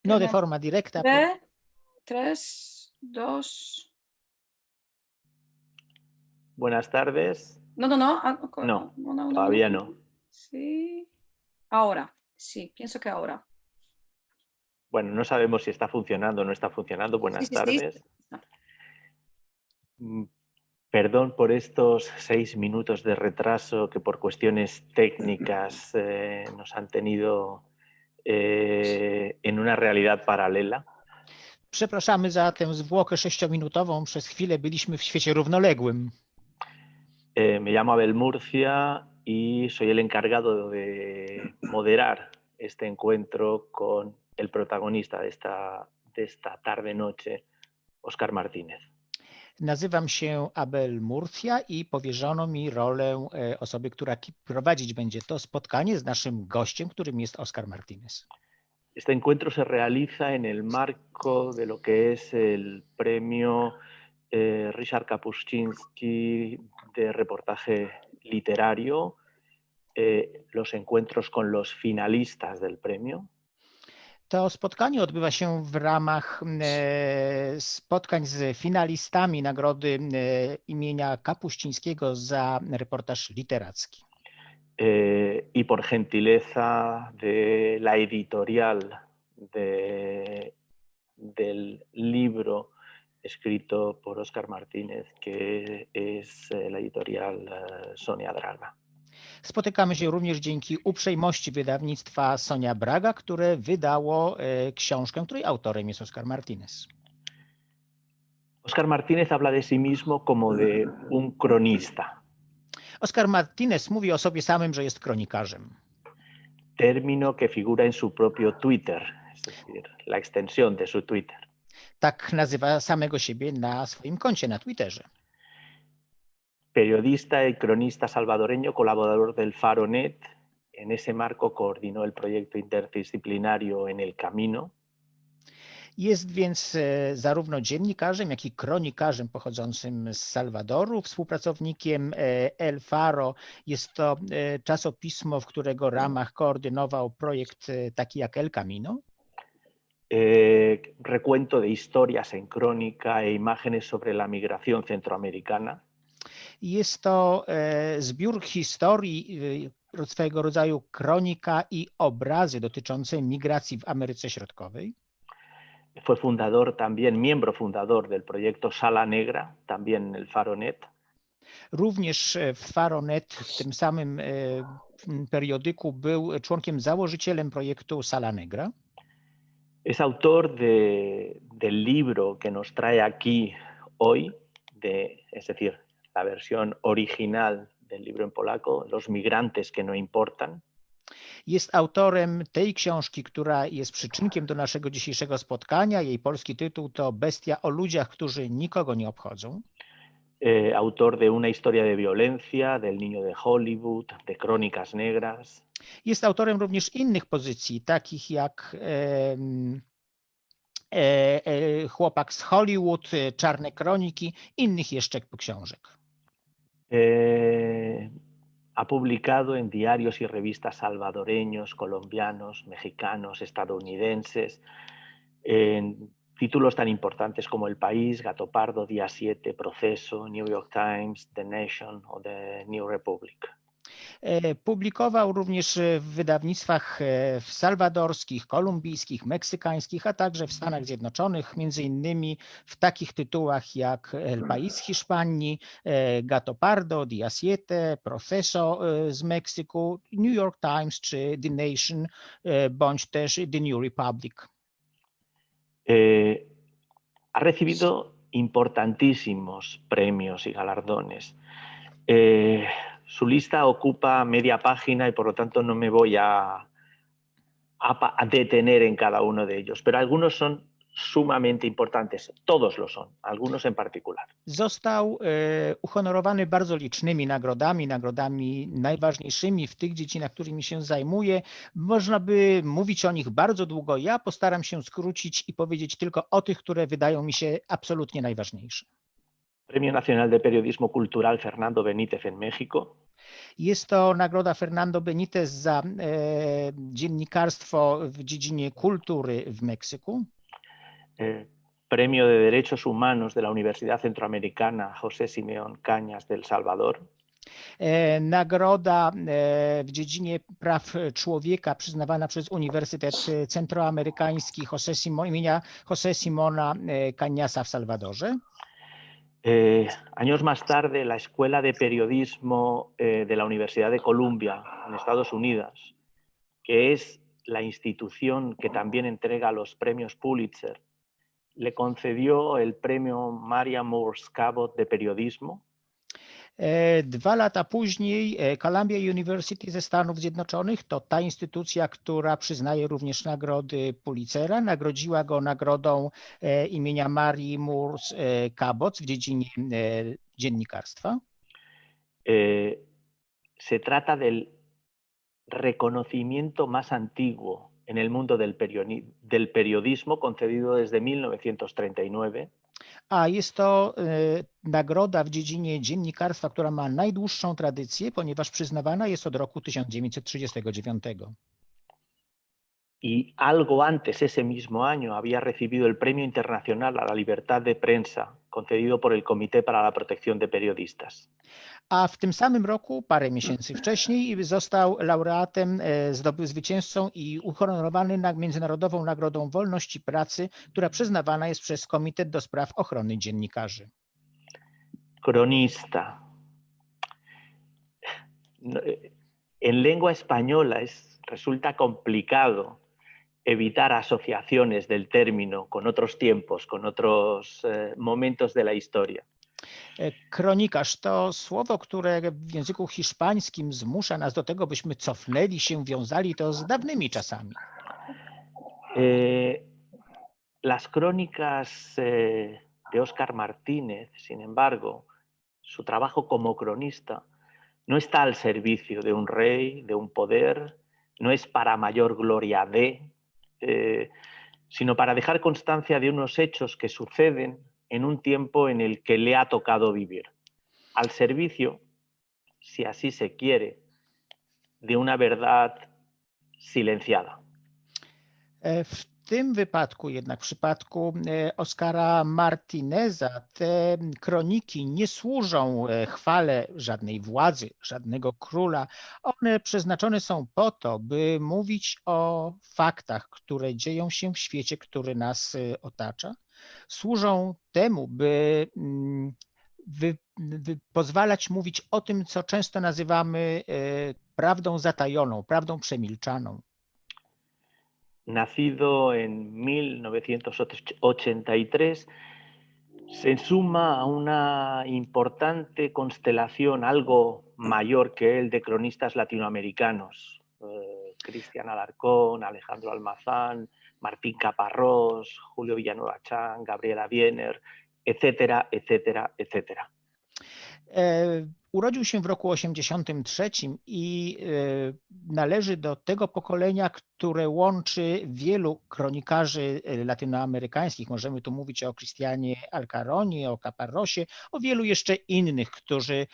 No de forma directa. 3, 2. Buenas tardes. No. No, todavía no. Sí. Ahora, sí, pienso que ahora. Bueno, no sabemos si está funcionando o no está funcionando. Buenas tardes. Perdón por estos 6 minutos de retraso que por cuestiones técnicas nos han tenido en una realidad paralela. Przepraszamy za tę zwłokę 6-minutową. Przez chwilę byliśmy w świecie równoległym. Me llamo Abel Murcia y soy el encargado de moderar este encuentro con el protagonista de esta tarde-noche, Óscar Martínez. Nazywam się Abel Murcia i powierzono mi rolę osoby, która prowadzić będzie to spotkanie z naszym gościem, którym jest Óscar Martínez. Este encuentro se realiza en el marco de lo que es el premio Ryszard Kapuscinski de reportaje literario, los encuentros con los finalistas del premio. To spotkanie odbywa się w ramach spotkań z finalistami nagrody imienia Kapuścińskiego za reportaż literacki. Y por gentileza de la editorial del libro escrito por Óscar Martínez, que es la editorial Sonia Draga. Spotykamy się również dzięki uprzejmości wydawnictwa Sonia Braga, które wydało książkę, której autorem jest Óscar Martínez. Óscar Martínez habla de sí mismo como de un cronista. Óscar Martínez mówi o sobie samym, że jest kronikarzem. Término que figura en su propio Twitter, es decir, la extensión de su Twitter. Tak nazywa samego siebie na swoim koncie na Twitterze. Periodista y cronista salvadoreño, colaborador del Faro.net. En ese marco coordinó el proyecto interdisciplinario En el Camino. Jest więc zarówno dziennikarzem, jak i kronikarzem pochodzącym z Salwadoru, współpracownikiem El Faro. Jest to czasopismo, w którego ramach koordynował projekt taki jak El Camino. Recuento de historias en crónica e imágenes sobre la migración centroamericana. Jest to zbiór historii, swego rodzaju kronika i obrazy dotyczące migracji w Ameryce Środkowej. Fue fundador también, miembro fundador del proyecto Sala Negra, también en el Faro.net. Również w Faro.net, w tym samym periodyku, był członkiem założycielem projektu Sala Negra. Es autor del libro que nos trae aquí hoy, es decir, la versión original del libro en polaco, Los migrantes que no importan. Jest autorem tej książki, która jest przyczynkiem do naszego dzisiejszego spotkania. Jej polski tytuł to Bestia o ludziach, którzy nikogo nie obchodzą. Autor de Una historia de violencia, del niño de Hollywood, de Crónicas negras. Jest autorem również innych pozycji, takich jak Chłopak z Hollywood, Czarne kroniki, innych jeszcze książek. Ha publicado en diarios y revistas salvadoreños, colombianos, mexicanos, estadounidenses, en títulos tan importantes como El País, Gato Pardo, Día 7, Proceso, New York Times, The Nation o The New Republic. Publikował również w wydawnictwach salwadorskich, kolumbijskich, meksykańskich, a także w Stanach Zjednoczonych, między innymi w takich tytułach jak El País z Hiszpanii, Gato Pardo, Día 7, Proceso z Meksyku, New York Times czy The Nation, bądź też The New Republic. Ha recibido importantísimos premios y galardones. Su lista ocupa media página y por lo tanto no me voy a detener en cada uno de ellos, pero algunos son sumamente importantes, todos lo son, algunos en particular. Został uhonorowany bardzo licznymi nagrodami najważniejszymi w tych dziedzinach, którymi się zajmuje. Można by mówić o nich bardzo długo. Ja postaram się skrócić i powiedzieć tylko o tych, które wydają mi się absolutnie najważniejsze. Premio Nacional de Periodismo Cultural Fernando Benítez en México. Jest to nagroda Fernando Benitez za dziennikarstwo w dziedzinie kultury w Meksyku. Premio de Derechos Humanos de la Universidad Centroamericana José Simeón Cañas de El Salvador. Nagroda w dziedzinie praw człowieka przyznawana przez Uniwersytet Centroamerykański imienia José Simona Cañasa w Salwadorze. Años más tarde, la Escuela de Periodismo de la Universidad de Columbia en Estados Unidos, que es la institución que también entrega los premios Pulitzer, le concedió el premio Maria Moores Cabot de periodismo. 2 lata później Columbia University ze Stanów Zjednoczonych, to ta instytucja, która przyznaje również nagrody Pulitzera, nagrodziła go nagrodą imienia Marii Moores Cabot w dziedzinie dziennikarstwa. Se trata del reconocimiento más antiguo en el mundo del periodismo, concedido desde 1939. A jest to nagroda w dziedzinie dziennikarstwa, która ma najdłuższą tradycję, ponieważ przyznawana jest od roku 1939. Y algo antes, ese mismo año, había recibido el Premio Internacional a la Libertad de Prensa, concedido por el Comité para la Protección de Periodistas. A w tym samym roku, parę miesięcy wcześniej, został laureatem, zwycięzcą i uhonorowany Międzynarodową Nagrodą Wolności Pracy, która przyznawana jest przez Komitet do Spraw Ochrony Dziennikarzy. Cronista. En lengua española resulta complicado evitar asociaciones del término con otros tiempos, con otros momentos de la historia. Kronikarz to słowo, które w języku hiszpańskim zmusza nas do tego, byśmy cofnęli się, wiązali to z dawnymi czasami. Las crónicas de Óscar Martínez, sin embargo, su trabajo como cronista no está al servicio de un rey, de un poder, no es para mayor gloria sino para dejar constancia de unos hechos que suceden en un tiempo en el que le ha tocado vivir, al servicio, si así se quiere, de una verdad silenciada. W tym wypadku jednak, w przypadku Óscara Martíneza, te kroniki nie służą chwale żadnej władzy, żadnego króla. One przeznaczone są po to, by mówić o faktach, które dzieją się w świecie, który nas otacza. Służą temu, by pozwalać mówić o tym, co często nazywamy prawdą zatajoną, prawdą przemilczaną. Nacido en 1983, se suma a una importante constelación, algo mayor que él, de cronistas latinoamericanos. Cristian Alarcón, Alejandro Almazán, Martín Caparrós, Julio Villanueva Chan, Gabriela Wiener, etcétera, etcétera, etcétera. Urodził się w roku 1983 i należy do tego pokolenia, które łączy wielu kronikarzy latynoamerykańskich. Możemy tu mówić o Cristianie Alcaronie, o Caparrosie, o wielu jeszcze innych, którzy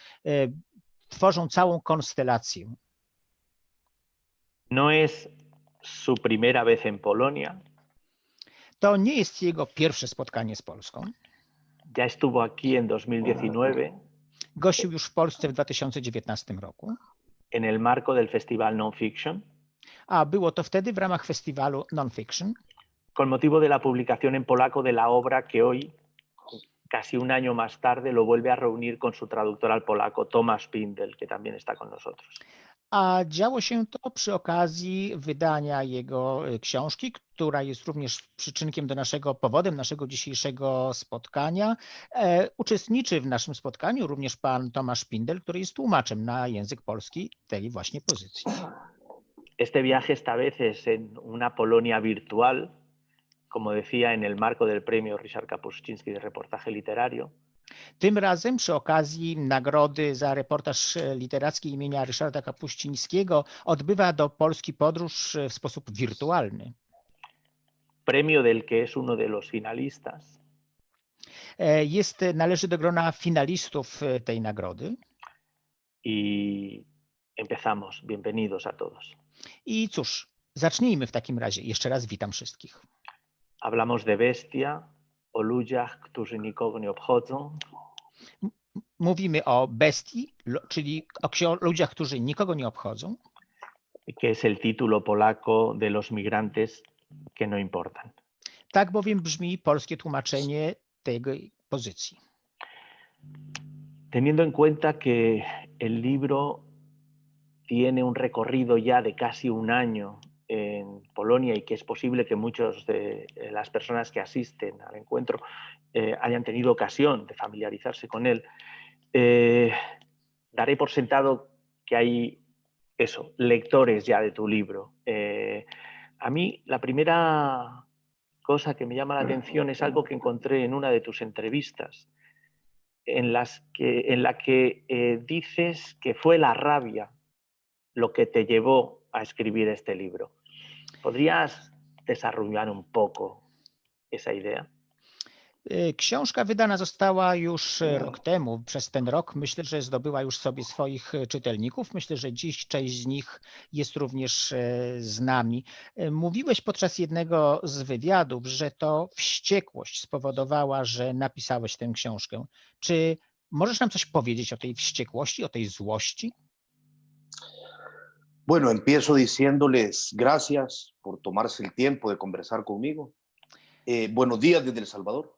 tworzą całą konstelację. No es su primera vez en Polonia. To nie jest jego pierwsze spotkanie z Polską. Ya estuvo aquí en 2019. Gościł już w Polsce w 2019 roku. En el marco del Festival Nonfiction. A było to wtedy w ramach festiwalu Nonfiction. Con motivo de la publicación en polaco de la obra que hoy, casi un año más tarde, lo vuelve a reunir con su traductor al polaco, Tomasz Pindel, que también está con nosotros. A działo się to przy okazji wydania jego książki, która jest również powodem naszego dzisiejszego spotkania. Uczestniczy w naszym spotkaniu również pan Tomasz Pindel, który jest tłumaczem na język polski tej właśnie pozycji. Este viaje esta vez es en una Polonia virtual, como decía, en el marco del premio Ryszard Kapuściński de reportaje literario. Tym razem przy okazji nagrody za reportaż literacki imienia Ryszarda Kapuścińskiego odbywa do Polski podróż w sposób wirtualny. Premio del que es uno de los finalistas. Należy do grona finalistów tej nagrody. y empezamos. Bienvenidos a todos. I cóż, zacznijmy w takim razie. Jeszcze raz witam wszystkich. Hablamos de bestia, o ludziach, którzy nikogo nie obchodzą, Mówimy o bestii, czyli o ludziach, którzy nikogo nie obchodzą. que es el título polaco de los migrantes que no importan. Tak bowiem brzmi polskie tłumaczenie tej pozycji. Teniendo en cuenta que el libro tiene un recorrido ya de casi un año en Polonia y que es posible que muchas de las personas que asisten al encuentro hayan tenido ocasión de familiarizarse con él, daré por sentado que hay lectores ya de tu libro. A mí la primera cosa que me llama la atención es algo que encontré en una de tus entrevistas, en la que dices que fue la rabia lo que te llevó a escribir este libro. ¿Podrías desarrollar un poco esa idea? Książka wydana została już rok temu. Przez ten rok myślę, że zdobyła już sobie swoich czytelników. Myślę, że dziś część z nich jest również z nami. Mówiłeś podczas jednego z wywiadów, że to wściekłość spowodowała, że napisałeś tę książkę. Czy możesz nam coś powiedzieć o tej wściekłości, o tej złości? Bueno, empiezo diciéndoles gracias por tomarse el tiempo de conversar conmigo. Buenos días desde El Salvador.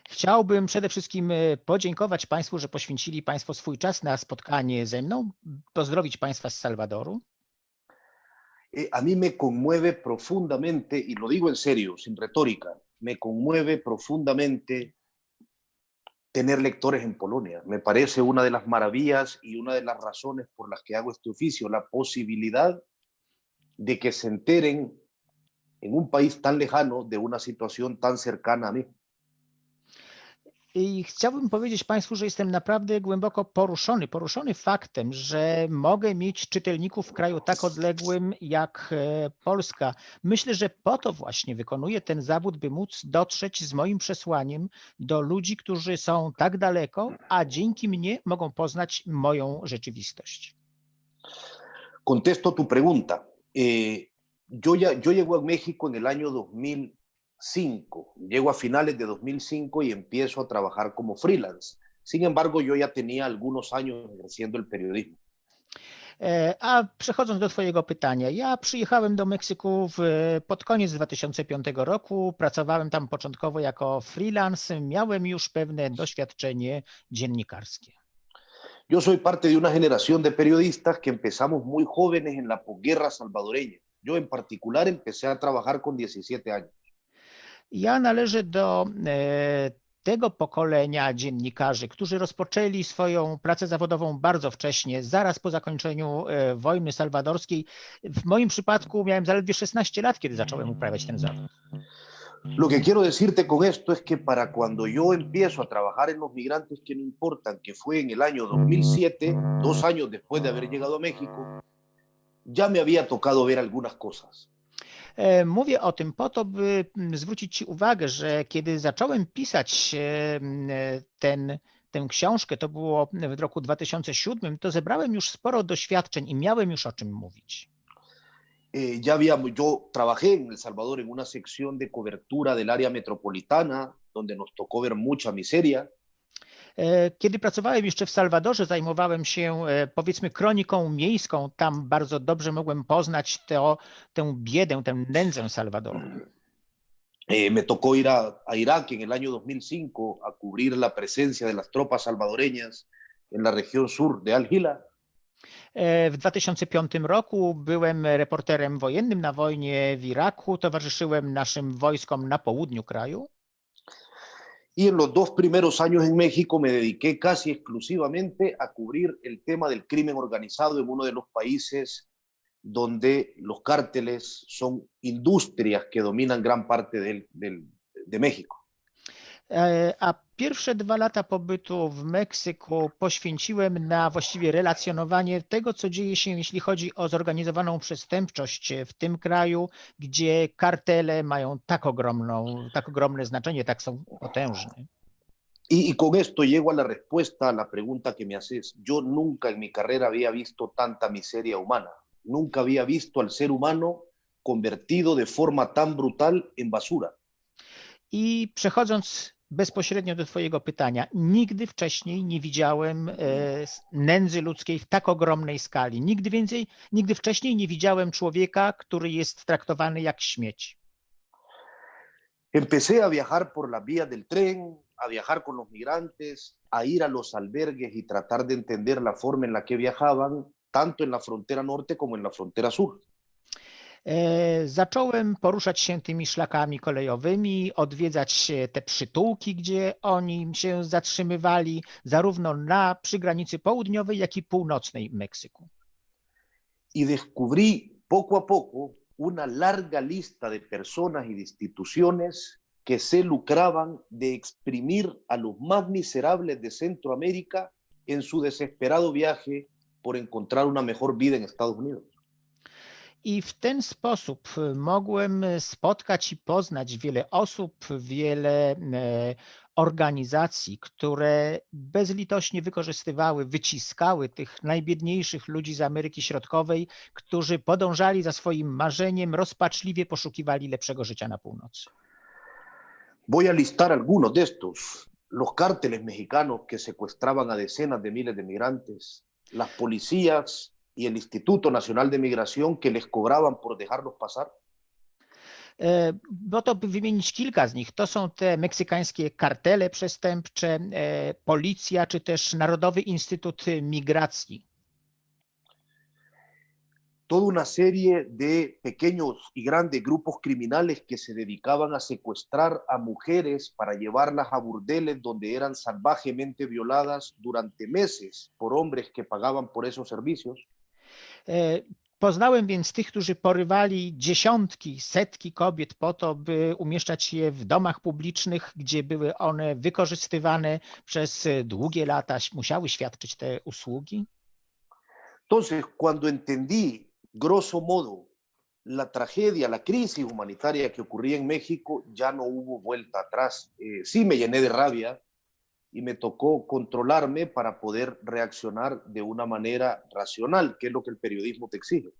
Chciałbym przede wszystkim podziękować Państwu, że poświęcili Państwo swój czas na spotkanie ze mną, pozdrowić Państwa z Salwadoru. A mí me conmueve profundamente, y lo digo en serio, sin retórica, me conmueve profundamente tener lectores en Polonia. Me parece una de las maravillas y una de las razones por las que hago este oficio, la posibilidad de que se enteren en un país tan lejano de una situación tan cercana a mí. I chciałbym powiedzieć Państwu, że jestem naprawdę głęboko poruszony faktem, że mogę mieć czytelników w kraju tak odległym jak Polska. Myślę, że po to właśnie wykonuję ten zawód, by móc dotrzeć z moim przesłaniem do ludzi, którzy są tak daleko, a dzięki mnie mogą poznać moją rzeczywistość. Contesto tu pregunta. Yo llego a México en el año 2005. Llego a finales de 2005 y empiezo a trabajar como freelance. Sin embargo, yo ya tenía algunos años ejerciendo el periodismo. A przechodząc do Twojego pytania, ja przyjechałem do Meksyku pod koniec 2005 roku, pracowałem tam początkowo jako freelance, miałem już pewne doświadczenie dziennikarskie. Yo soy parte de una generación de periodistas que empezamos muy jóvenes en la posguerra salvadoreña. Yo en particular empecé a trabajar con 17 años. Ja należę do tego pokolenia dziennikarzy, którzy rozpoczęli swoją pracę zawodową bardzo wcześnie, zaraz po zakończeniu wojny salwadorskiej. W moim przypadku miałem zaledwie 16 lat, kiedy zacząłem uprawiać ten zawód. Lo que quiero decirte con esto es que para cuando yo empiezo a trabajar en Los Migrantes que no importan, que fue en el año 2007, 2 años después de haber llegado a México, ya me había tocado ver algunas cosas. Mówię o tym po to, by zwrócić Ci uwagę, że kiedy zacząłem pisać tę książkę, to było w roku 2007, to zebrałem już sporo doświadczeń i miałem już o czym mówić. Yo trabajé en El Salvador en una sección de cobertura del área metropolitana, donde nos tocó ver mucha miseria. Kiedy pracowałem jeszcze w Salwadorze, zajmowałem się powiedzmy kroniką miejską. Tam bardzo dobrze mogłem poznać tę biedę, tę nędzę Salwadoru. Me tocó ir a Irak en el año 2005 a cubrir la presencia de las tropas salvadoreñas en la región sur de Al-Hila. W 2005 roku byłem reporterem wojennym na wojnie w Iraku, towarzyszyłem naszym wojskom na południu kraju. Y en los 2 primeros años en México me dediqué casi exclusivamente a cubrir el tema del crimen organizado en uno de los países donde los cárteles son industrias que dominan gran parte de México. A pierwsze 2 lata pobytu w Meksyku poświęciłem na właściwie relacjonowanie tego, co dzieje się, jeśli chodzi o zorganizowaną przestępczość w tym kraju, gdzie kartele mają tak ogromne znaczenie, tak są potężne. Y con esto llego a la respuesta a la pregunta que me haces. Yo nunca en mi carrera había visto tanta miseria humana. Nunca había visto al ser humano convertido de forma tan brutal en basura. I przechodząc bezpośrednio do twojego pytania, nigdy wcześniej nie widziałem nędzy ludzkiej w tak ogromnej skali. Nigdy wcześniej nie widziałem człowieka, który jest traktowany jak śmieć. Empecé a viajar por las vías del tren, a viajar con los migrantes, a ir a los albergues y tratar de entender la forma en la que viajaban, tanto en la frontera norte como en la frontera sur. Zacząłem poruszać się tymi szlakami kolejowymi, odwiedzać te przytułki, gdzie oni się zatrzymywali, zarówno przy granicy południowej, jak i północnej Meksyku. Y descubrí poco a poco una larga lista de personas y de instituciones que se lucraban de exprimir a los más miserables de Centroamérica en su desesperado viaje por encontrar una mejor vida en Estados Unidos. I w ten sposób mogłem spotkać i poznać wiele osób, wiele organizacji, które bezlitośnie wykorzystywały, wyciskały tych najbiedniejszych ludzi z Ameryki Środkowej, którzy podążali za swoim marzeniem, rozpaczliwie poszukiwali lepszego życia na północy. Voy a listar algunos de estos. Los cárteles mexicanos que secuestraban a decenas de miles de migrantes, las policías y el Instituto Nacional de Migración que les cobraban por dejarlos pasar. Bo to by wymienić kilka z nich. To są te meksykańskie kartele przestępcze, policja, czy też Narodowy Instytut Migracji. Toda una serie de pequeños y grandes grupos criminales que se dedicaban a secuestrar a mujeres para llevarlas a burdeles donde eran salvajemente violadas durante meses por hombres que pagaban por esos servicios. Poznałem więc tych, którzy porywali dziesiątki, setki kobiet po to, by umieszczać je w domach publicznych, gdzie były one wykorzystywane przez długie lata, musiały świadczyć te usługi. Entonces, cuando entendí, grosso modo, la tragedia, la crisis humanitaria que ocurría en México, ya no hubo vuelta atrás. Sí me llené de rabia y me tocó controlarme para poder reaccionar de una manera racional, que es lo que el periodismo te exige.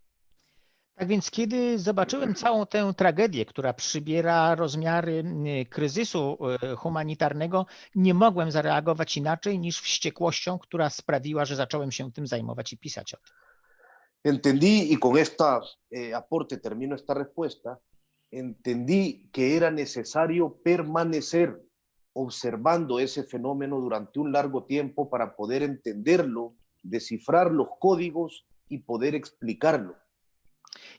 Tak więc kiedy zobaczyłem całą tę tragedię, która przybiera rozmiary kryzysu humanitarnego, nie mogłem zareagować inaczej niż wściekłością, która sprawiła, że zacząłem się tym zajmować i pisać o tym. Entendí, y con este aporte termino esta respuesta, entendí que era necesario permanecer observando ese fenómeno durante un largo tiempo para poder entenderlo, descifrar los códigos y poder explicarlo.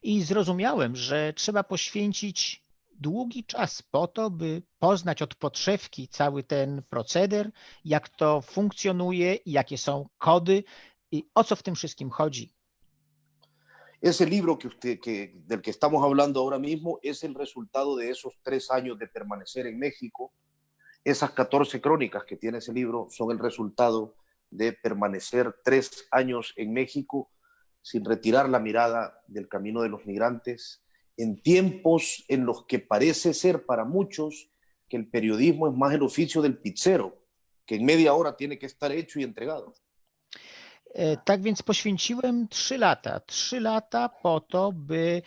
I zrozumiałem, że trzeba poświęcić długi czas po to, by poznać od podszewki cały ten proceder, jak to funkcjonuje, jakie są kody i o co w tym wszystkim chodzi. Ese libro del que estamos hablando ahora mismo es el resultado de esos 3 años de permanecer en México. Esas 14 crónicas que tiene ese libro son el resultado de permanecer 3 años en México sin retirar la mirada del camino de los migrantes, en tiempos en los que parece ser para muchos que el periodismo es más el oficio del pizzero, que en media hora tiene que estar hecho y entregado. Tak więc poświęciłem 3 lata. 3 lata po to, by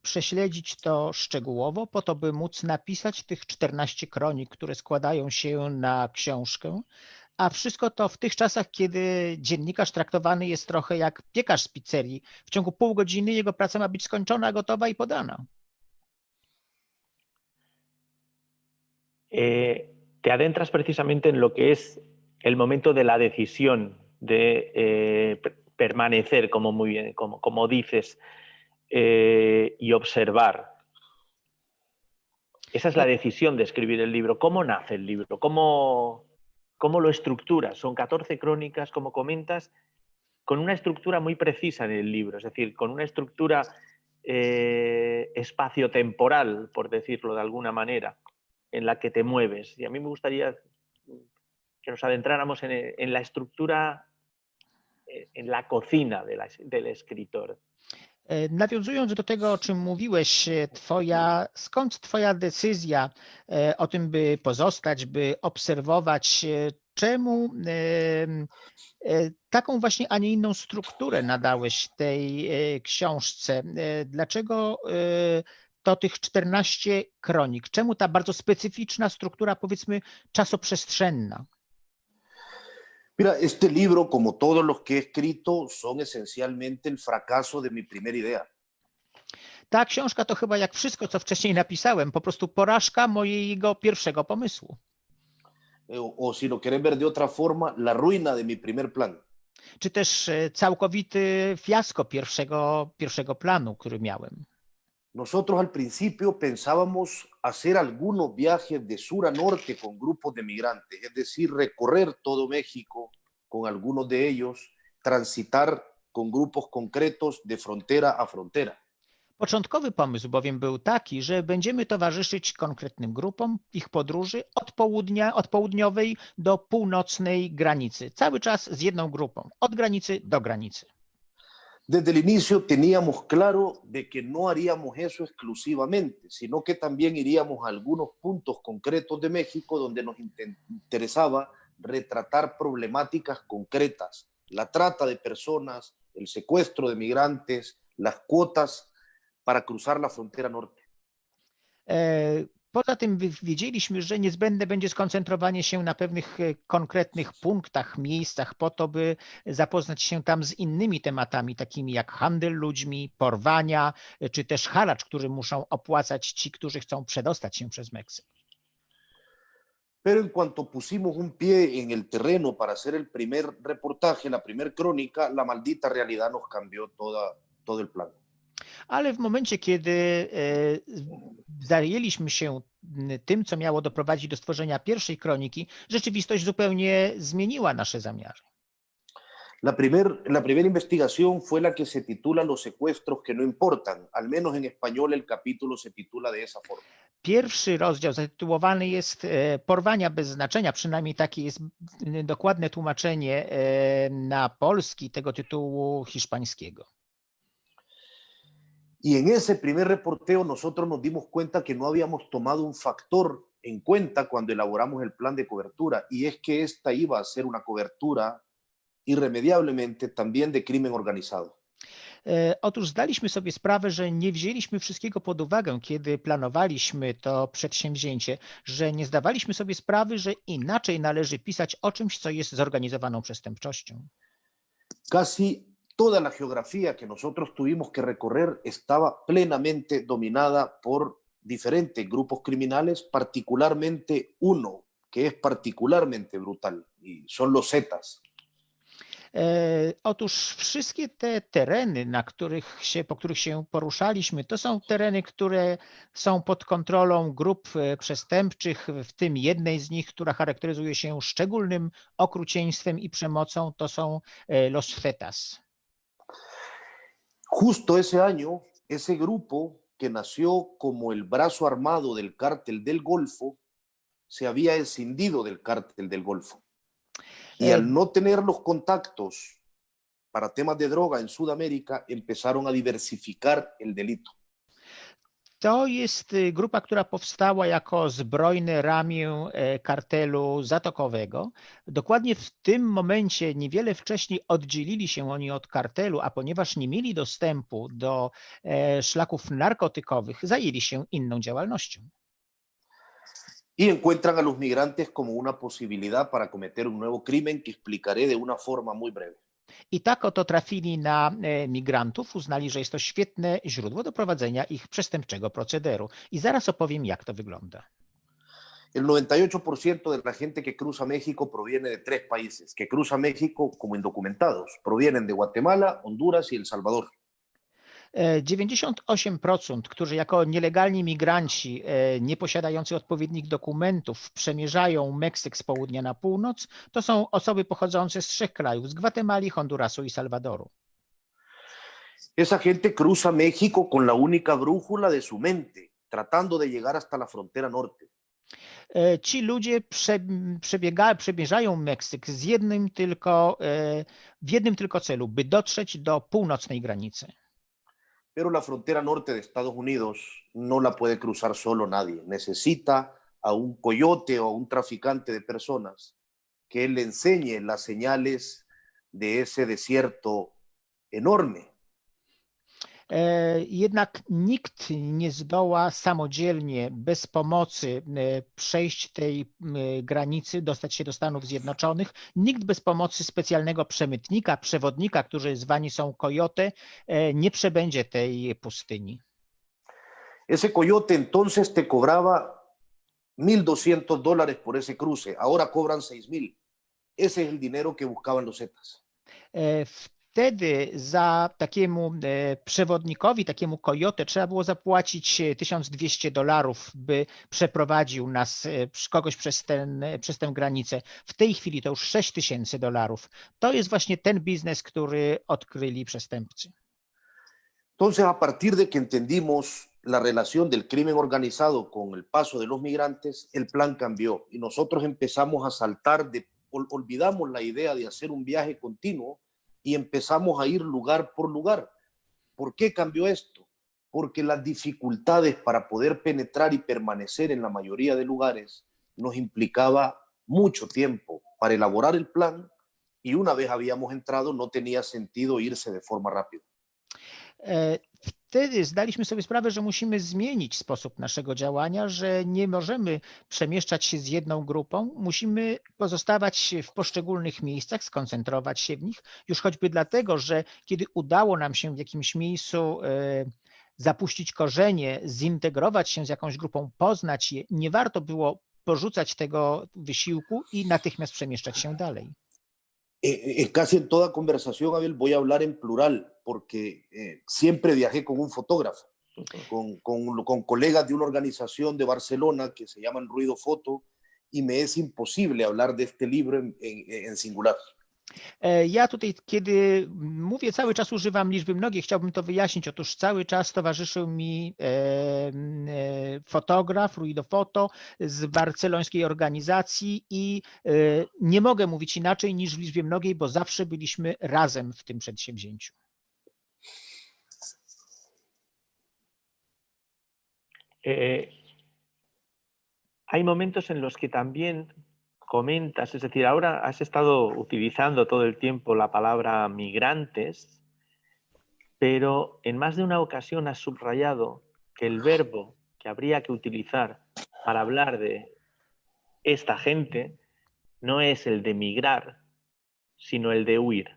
prześledzić to szczegółowo, po to, by móc napisać tych 14 kronik, które składają się na książkę. A wszystko to w tych czasach, kiedy dziennikarz traktowany jest trochę jak piekarz z pizzerii. W ciągu pół godziny jego praca ma być skończona, gotowa i podana. Te adentras precisamente en lo que es el momento de la decisión de permanecer, como muy bien, como dices, y observar. Esa es la decisión de escribir el libro. ¿Cómo nace el libro? ¿Cómo lo estructuras? Son 14 crónicas, como comentas, con una estructura muy precisa en el libro, es decir, con una estructura espaciotemporal, por decirlo de alguna manera, en la que te mueves. Y a mí me gustaría que nos adentráramos en la estructura, en la cocina del escritor. Nawiązując do tego, o czym mówiłeś, skąd twoja decyzja o tym, by pozostać, by obserwować, czemu taką właśnie, a nie inną strukturę nadałeś tej książce? Dlaczego to tych 14 kronik? Czemu ta bardzo specyficzna struktura, powiedzmy, czasoprzestrzenna? Mira, este libro, como todos los que he escrito, son esencialmente el fracaso de mi primera idea. Ta książka to chyba jak wszystko, co wcześniej napisałem, po prostu porażka mojego pierwszego pomysłu. O si lo querés ver de otra forma, la ruina de mi primer plan. Czy też całkowity fiasko pierwszego planu, który miałem. Nosotros al principio pensábamos hacer algunos viajes de sur a norte con grupos de migrantes, es decir, recorrer todo México con algunos de ellos, transitar con grupos concretos de frontera a frontera. Początkowy pomysł bowiem był taki, że będziemy towarzyszyć konkretnym grupom ich podróży od południowej do północnej granicy. Cały czas z jedną grupą, od granicy do granicy. Desde el inicio teníamos claro de que no haríamos eso exclusivamente, sino que también iríamos a algunos puntos concretos de México donde nos interesaba retratar problemáticas concretas, la trata de personas, el secuestro de migrantes, las cuotas para cruzar la frontera norte. Poza tym wiedzieliśmy, że niezbędne będzie skoncentrowanie się na pewnych konkretnych punktach, miejscach po to, by zapoznać się tam z innymi tematami, takimi jak handel ludźmi, porwania, czy też haracz, który muszą opłacać ci, którzy chcą przedostać się przez Meksyk. Pero en cuanto pusimos un pie en el terreno para hacer el primer reportaje, la primer crónica, la maldita realidad nos cambió todo el plan. Ale w momencie, kiedy zajęliśmy się tym, co miało doprowadzić do stworzenia pierwszej kroniki, rzeczywistość zupełnie zmieniła nasze zamiary. La primera investigación fue la que se titula Los secuestros que no importan. Al menos en español el capítulo se titula de esa forma. Pierwszy rozdział zatytułowany jest Porwania bez znaczenia, przynajmniej takie jest dokładne tłumaczenie na polski tego tytułu hiszpańskiego. Y en ese primer reporteo nosotros nos dimos cuenta que no habíamos tomado un factor en cuenta cuando elaboramos el plan de cobertura, y es que esta iba a ser una cobertura irremediablemente también de crimen organizado. Otóż zdaliśmy sobie sprawę, że nie wzięliśmy wszystkiego pod uwagę, kiedy planowaliśmy to przedsięwzięcie, że nie zdawaliśmy sobie sprawy, że inaczej należy pisać o czymś, co jest zorganizowaną przestępczością. Casi toda la geografía que nosotros tuvimos que recorrer estaba plenamente dominada por diferentes grupos criminales, particularmente uno que es particularmente brutal, y son los Zetas. Otóż wszystkie te tereny, po których się poruszaliśmy, to są tereny, które są pod kontrolą grup przestępczych, w tym jednej z nich, która charakteryzuje się szczególnym okrucieństwem i przemocą, to są Los Zetas. Justo ese año, ese grupo que nació como el brazo armado del cártel del Golfo se había escindido del cártel del Golfo. Y al no tener los contactos para temas de droga en Sudamérica, empezaron a diversificar el delito. To jest grupa, która powstała jako zbrojne ramię kartelu zatokowego. Dokładnie w tym momencie, niewiele wcześniej, oddzielili się oni od kartelu, a ponieważ nie mieli dostępu do szlaków narkotykowych, zajęli się inną działalnością. Y encuentran a los migrantes como una posibilidad para cometer un nuevo crimen que explicaré de una forma muy breve. I tak oto trafili na migrantów, uznali, że jest to świetne źródło do prowadzenia ich przestępczego procederu. I zaraz opowiem, jak to wygląda. El 98% de la gente que cruza México proviene de 3 países, que cruza México como indocumentados. Provienen de Guatemala, Honduras y El Salvador. 98%, którzy jako nielegalni migranci nie posiadający odpowiednich dokumentów przemierzają Meksyk z południa na północ, to są osoby pochodzące z 3 krajów, z Gwatemali, Hondurasu i Salwadoru. Esa gente cruza México con la única brújula de su mente, tratando de llegar hasta la frontera norte. Ci ludzie przemierzają Meksyk w jednym tylko celu, by dotrzeć do północnej granicy. pero la frontera norte de Estados Unidos no la puede cruzar solo nadie. Necesita a un coyote o a un traficante de personas que le enseñe las señales de ese desierto enorme. Jednak nikt nie zdoła samodzielnie, bez pomocy przejść tej granicy, dostać się do Stanów Zjednoczonych. Nikt bez pomocy specjalnego przemytnika, przewodnika, którzy zwani są coyote, nie przebędzie tej pustyni. Ese coyote entonces te cobraba $1,200 por ese cruce, ahora cobran 6,000. Ese es el dinero que buscaban los Zetas. Wtedy za takiemu przewodnikowi, takiemu coyote trzeba było zapłacić $1,200, by przeprowadził nas, kogoś przez tę granicę. W tej chwili to już $6,000. To jest właśnie ten biznes, który odkryli przestępcy. Entonces, a partir de que entendimos la relación del crimen organizado con el paso de los migrantes, el plan cambió y nosotros empezamos a saltar, olvidamos la idea de hacer un viaje continuo y empezamos a ir lugar por lugar. ¿Por qué cambió esto? Porque las dificultades para poder penetrar y permanecer en la mayoría de lugares nos implicaba mucho tiempo para elaborar el plan y una vez habíamos entrado no tenía sentido irse de forma rápida. Wtedy zdaliśmy sobie sprawę, że musimy zmienić sposób naszego działania, że nie możemy przemieszczać się z jedną grupą, musimy pozostawać w poszczególnych miejscach, skoncentrować się w nich, już choćby dlatego, że kiedy udało nam się w jakimś miejscu zapuścić korzenie, zintegrować się z jakąś grupą, poznać je, nie warto było porzucać tego wysiłku i natychmiast przemieszczać się dalej. Casi en toda conversación, Abel, voy a hablar en plural, porque siempre viajé con un fotógrafo, con colegas de una organización de Barcelona que se llaman Ruido Foto, y me es imposible hablar de este libro en singular. Ja tutaj, kiedy mówię, cały czas używam liczby mnogiej, chciałbym to wyjaśnić. Otóż cały czas towarzyszył mi fotograf, Ruido Foto z barcelońskiej organizacji i nie mogę mówić inaczej niż w liczbie mnogiej, bo zawsze byliśmy razem w tym przedsięwzięciu. Hay momentos en los que también comentas, es decir, ahora has estado utilizando todo el tiempo la palabra migrantes, pero en más de una ocasión has subrayado que el verbo que habría que utilizar para hablar de esta gente no es el de migrar, sino el de huir.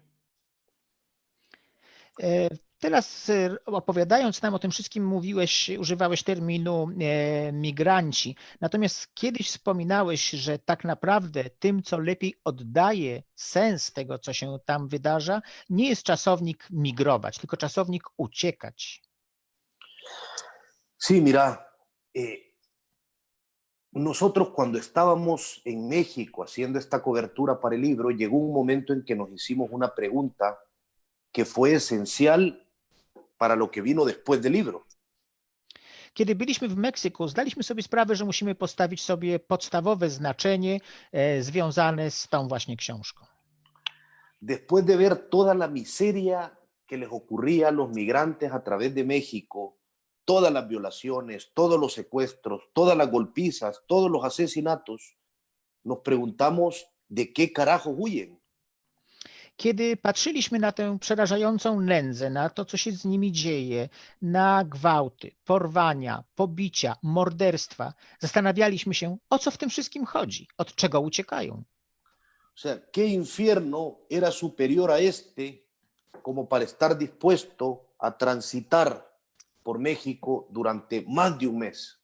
Teraz opowiadając nam o tym wszystkim używałeś terminu migranci. Natomiast kiedyś wspominałeś, że tak naprawdę tym, co lepiej oddaje sens tego, co się tam wydarza, nie jest czasownik migrować, tylko czasownik uciekać. Sí, mira, nosotros cuando estábamos en México haciendo esta cobertura para el libro, llegó un momento en que nos hicimos una pregunta que fue esencial para lo que vino después del libro. Kiedy byliśmy w Meksyku, zdaliśmy sobie sprawę, że musimy postawić sobie podstawowe znaczenie związane z tą właśnie książką. Después de ver toda la miseria que les ocurría a los migrantes a través de México, todas las violaciones, todos los secuestros, todas las golpizas, todos los asesinatos, nos preguntamos de qué carajos huyen. Kiedy patrzyliśmy na tę przerażającą nędzę, na to, co się z nimi dzieje, na gwałty, porwania, pobicia, morderstwa, zastanawialiśmy się, o co w tym wszystkim chodzi, od czego uciekają. O sea, ¿qué infierno era superior a este como para estar dispuesto a transitar por México durante más de un mes?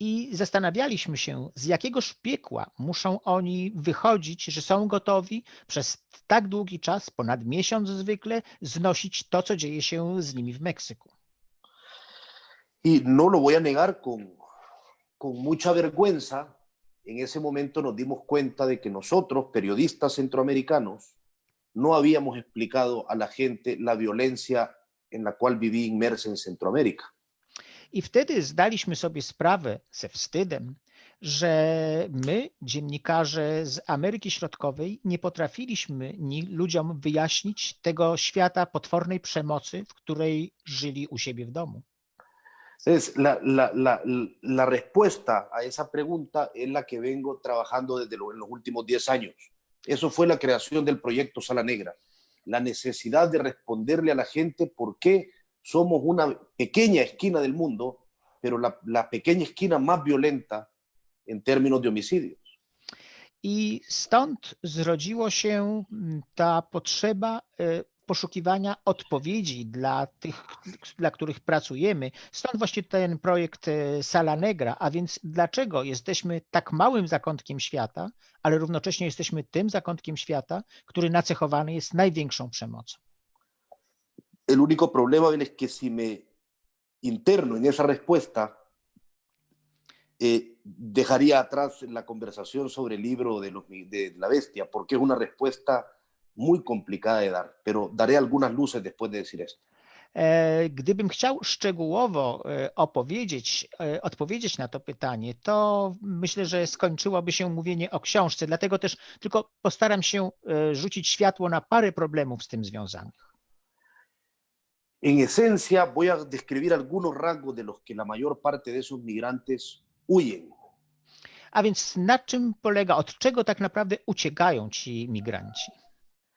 I zastanawialiśmy się, z jakiegoż piekła muszą oni wychodzić, że są gotowi przez tak długi czas, ponad miesiąc zwykle, znosić to, co dzieje się z nimi w Meksyku. Y no lo voy a negar, con mucha vergüenza, en ese momento nos dimos cuenta de que nosotros, periodistas centroamericanos, no habíamos explicado a la gente la violencia en la cual viví inmersa en Centroamérica. I wtedy zdaliśmy sobie sprawę ze wstydem, że my, dziennikarze z Ameryki Środkowej, nie potrafiliśmy ludziom wyjaśnić tego świata potwornej przemocy, w której żyli u siebie w domu. Entonces, la respuesta a esa pregunta es la que vengo trabajando desde en los últimos 10 años. Eso fue la creación del proyecto Sala Negra. La necesidad de responderle a la gente por qué somos una pequeña esquina del mundo, pero la pequeña esquina más violenta en términos de homicidios. I stąd zrodziło się ta potrzeba poszukiwania odpowiedzi dla tych, dla których pracujemy. Stąd właśnie ten projekt Sala Negra, a więc dlaczego jesteśmy tak małym zakątkiem świata, ale równocześnie jesteśmy tym zakątkiem świata, który nacechowany jest największą przemocą. El único problema es que si me interno en esa respuesta, dejaría atrás la conversación sobre el libro de la bestia, porque es una respuesta muy complicada de dar, pero daré algunas luces después de decir esto. Gdybym chciał szczegółowo odpowiedzieć na to pytanie, to myślę, że skończyłoby się mówienie o książce, dlatego też tylko postaram się rzucić światło na parę problemów z tym związanych. En esencia, voy a describir algunos rasgos de los que la mayor parte de esos migrantes huyen. A więc na czym polega, od czego tak naprawdę uciekają ci migranci?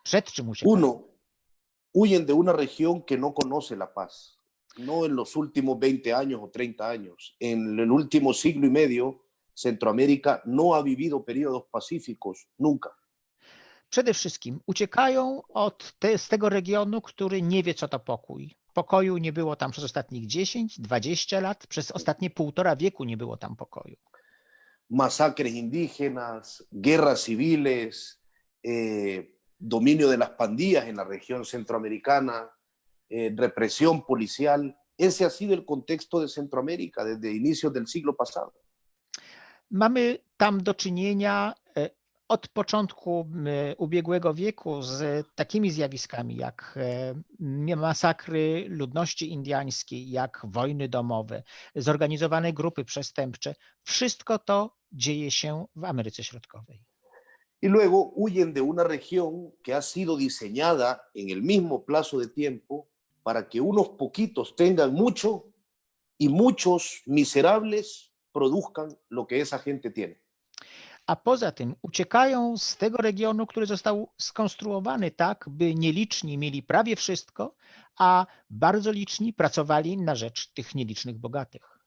Przed czym uciekają? Uno, huyen de una región que no conoce la paz. No en los últimos 20 años o 30 años. En el último siglo y medio, Centroamérica no ha vivido periodos pacíficos nunca. Przede wszystkim uciekają z tego regionu, który nie wie, co to pokój. Pokoju nie było tam przez ostatnich 10, 20 lat, przez ostatnie 1,5 wieku nie było tam pokoju. Masacres indígenas, guerras civiles, dominio de las pandillas en la región centroamericana, represión policial. Ese ha sido el contexto de Centroamérica desde inicios del siglo pasado. Mamy tam do czynienia od początku ubiegłego wieku z takimi zjawiskami jak masakry ludności indyjskiej, jak wojny domowe, zorganizowane grupy przestępcze. Wszystko to dzieje się w Ameryce Środkowej. Y luego huyen de una región que ha sido diseñada en el mismo plazo de tiempo para que unos poquitos tengan mucho y muchos miserables produzcan lo que esa gente tiene. A poza tym uciekają z tego regionu, który został skonstruowany tak, by nieliczni mieli prawie wszystko, a bardzo liczni pracowali na rzecz tych nielicznych bogatych.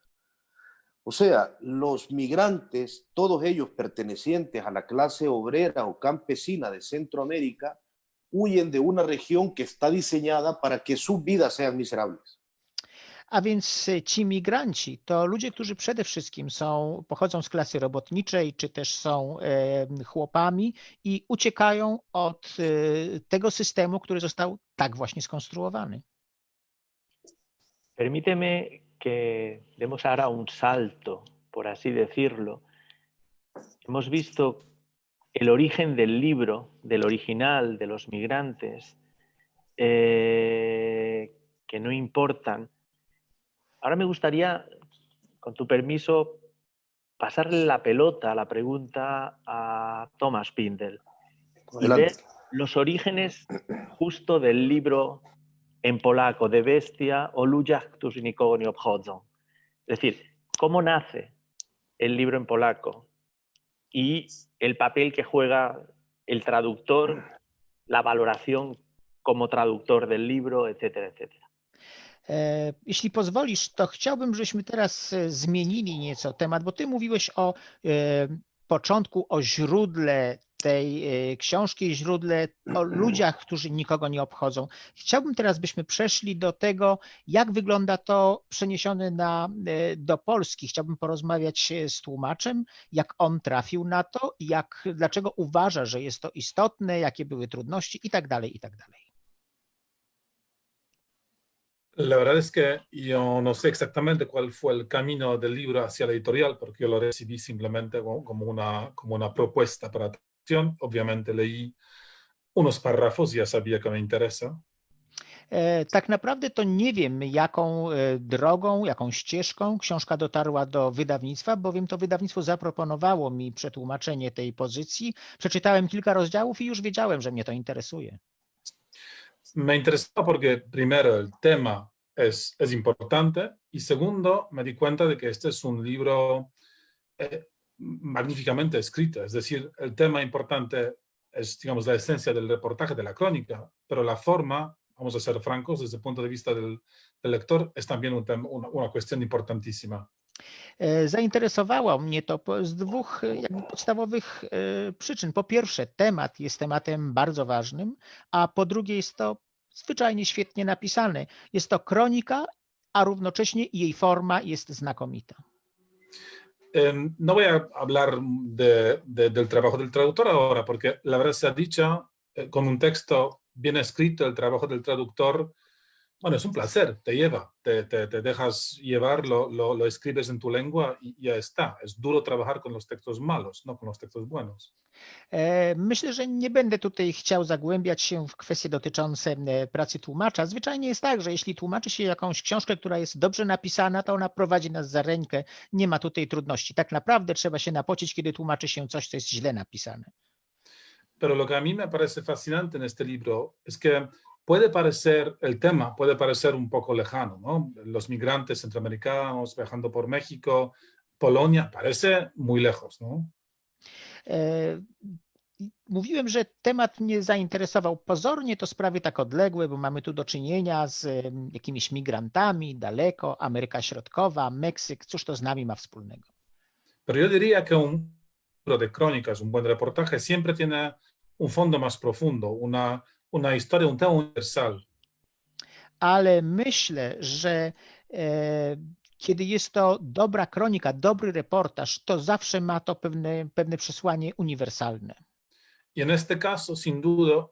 O sea, los migrantes, todos ellos pertenecientes a la clase obrera o campesina de Centroamérica, huyen de una región que está diseñada para que sus vidas sean miserables. A więc ci migranci to ludzie, którzy przede wszystkim pochodzą z klasy robotniczej, czy też są chłopami i uciekają od tego systemu, który został tak właśnie skonstruowany. Permíteme que demos ahora un salto, por así decirlo. Hemos visto el origen del libro, del original, de los migrantes, que no importan. Ahora me gustaría, con tu permiso, pasarle la pelota, la pregunta a Thomas Pindel y ver los orígenes justo del libro en polaco de Bestia o Ludziach, którzy nikogo nie obchodzą. Es decir, cómo nace el libro en polaco y el papel que juega el traductor, la valoración como traductor del libro, etcétera, etcétera. Jeśli pozwolisz, to chciałbym, żebyśmy teraz zmienili nieco temat, bo ty mówiłeś o początku, o źródle tej książki, źródle o ludziach, którzy nikogo nie obchodzą. Chciałbym teraz, byśmy przeszli do tego, jak wygląda to przeniesione do Polski. Chciałbym porozmawiać z tłumaczem, jak on trafił na to, dlaczego uważa, że jest to istotne, jakie były trudności i tak dalej, i tak dalej. La verdad es que yo no sé exactamente cuál fue el camino del libro hacia la editorial, porque yo lo recibí simplemente como una propuesta para traducción. Obviamente leí unos párrafos y ya sabía que me interesa. Tak naprawdę to nie wiem, jaką drogą, jaką ścieżką książka dotarła do wydawnictwa, bowiem to wydawnictwo zaproponowało mi przetłumaczenie tej pozycji. Przeczytałem kilka rozdziałów i już wiedziałem, że mnie to interesuje. Me interesaba porque primero el tema es importante y segundo me di cuenta de que este es un libro magníficamente escrito. Es decir, el tema importante es, digamos, la esencia del reportaje, de la crónica, pero la forma, vamos a ser francos, desde el punto de vista del lector, es también una cuestión importantísima. Zainteresowało mnie to z dwóch jakby podstawowych przyczyn. Po pierwsze, temat jest tematem bardzo ważnym, a po drugie jest to zwyczajnie świetnie napisane. Jest to kronika, a równocześnie jej forma jest znakomita. No voy a hablar del trabajo del traductor ahora, porque la verdad sea dicha, con un texto bien escrito, el trabajo del traductor, bueno, es un placer, te lleva, te dejas llevar, lo escribes en tu lengua y ya está. Es duro trabajar con los textos malos, no con los textos buenos. Myślę, że nie będę tutaj chciał zagłębiać się w kwestie dotyczące pracy tłumacza. Zwyczajnie jest tak, że jeśli tłumaczy się jakąś książkę, która jest dobrze napisana, to ona prowadzi nas za rękę. Nie ma tutaj trudności. Tak naprawdę trzeba się napocić, kiedy tłumaczy się coś, co jest źle napisane. Pero lo que a mí me parece fascinante en este libro es que el tema puede parecer un poco lejano, ¿no? Los migrantes centroamericanos viajando por México, Polonia, parece muy lejos, ¿no? Mówiłem, że temat mnie zainteresował. Pozornie to sprawy tak odległe, bo mamy tu do czynienia z jakimiś migrantami, daleko, Ameryka Środkowa, Meksyk. Cóż to z nami ma wspólnego? Pero yo diría que un libro de crónicas, un buen reportaje, siempre tiene un fondo más profundo, una historia, un tema universal. Ale myślę, że kiedy jest to dobra kronika, dobry reportaż, to zawsze ma to pewne przesłanie uniwersalne. Y en este caso, sin duda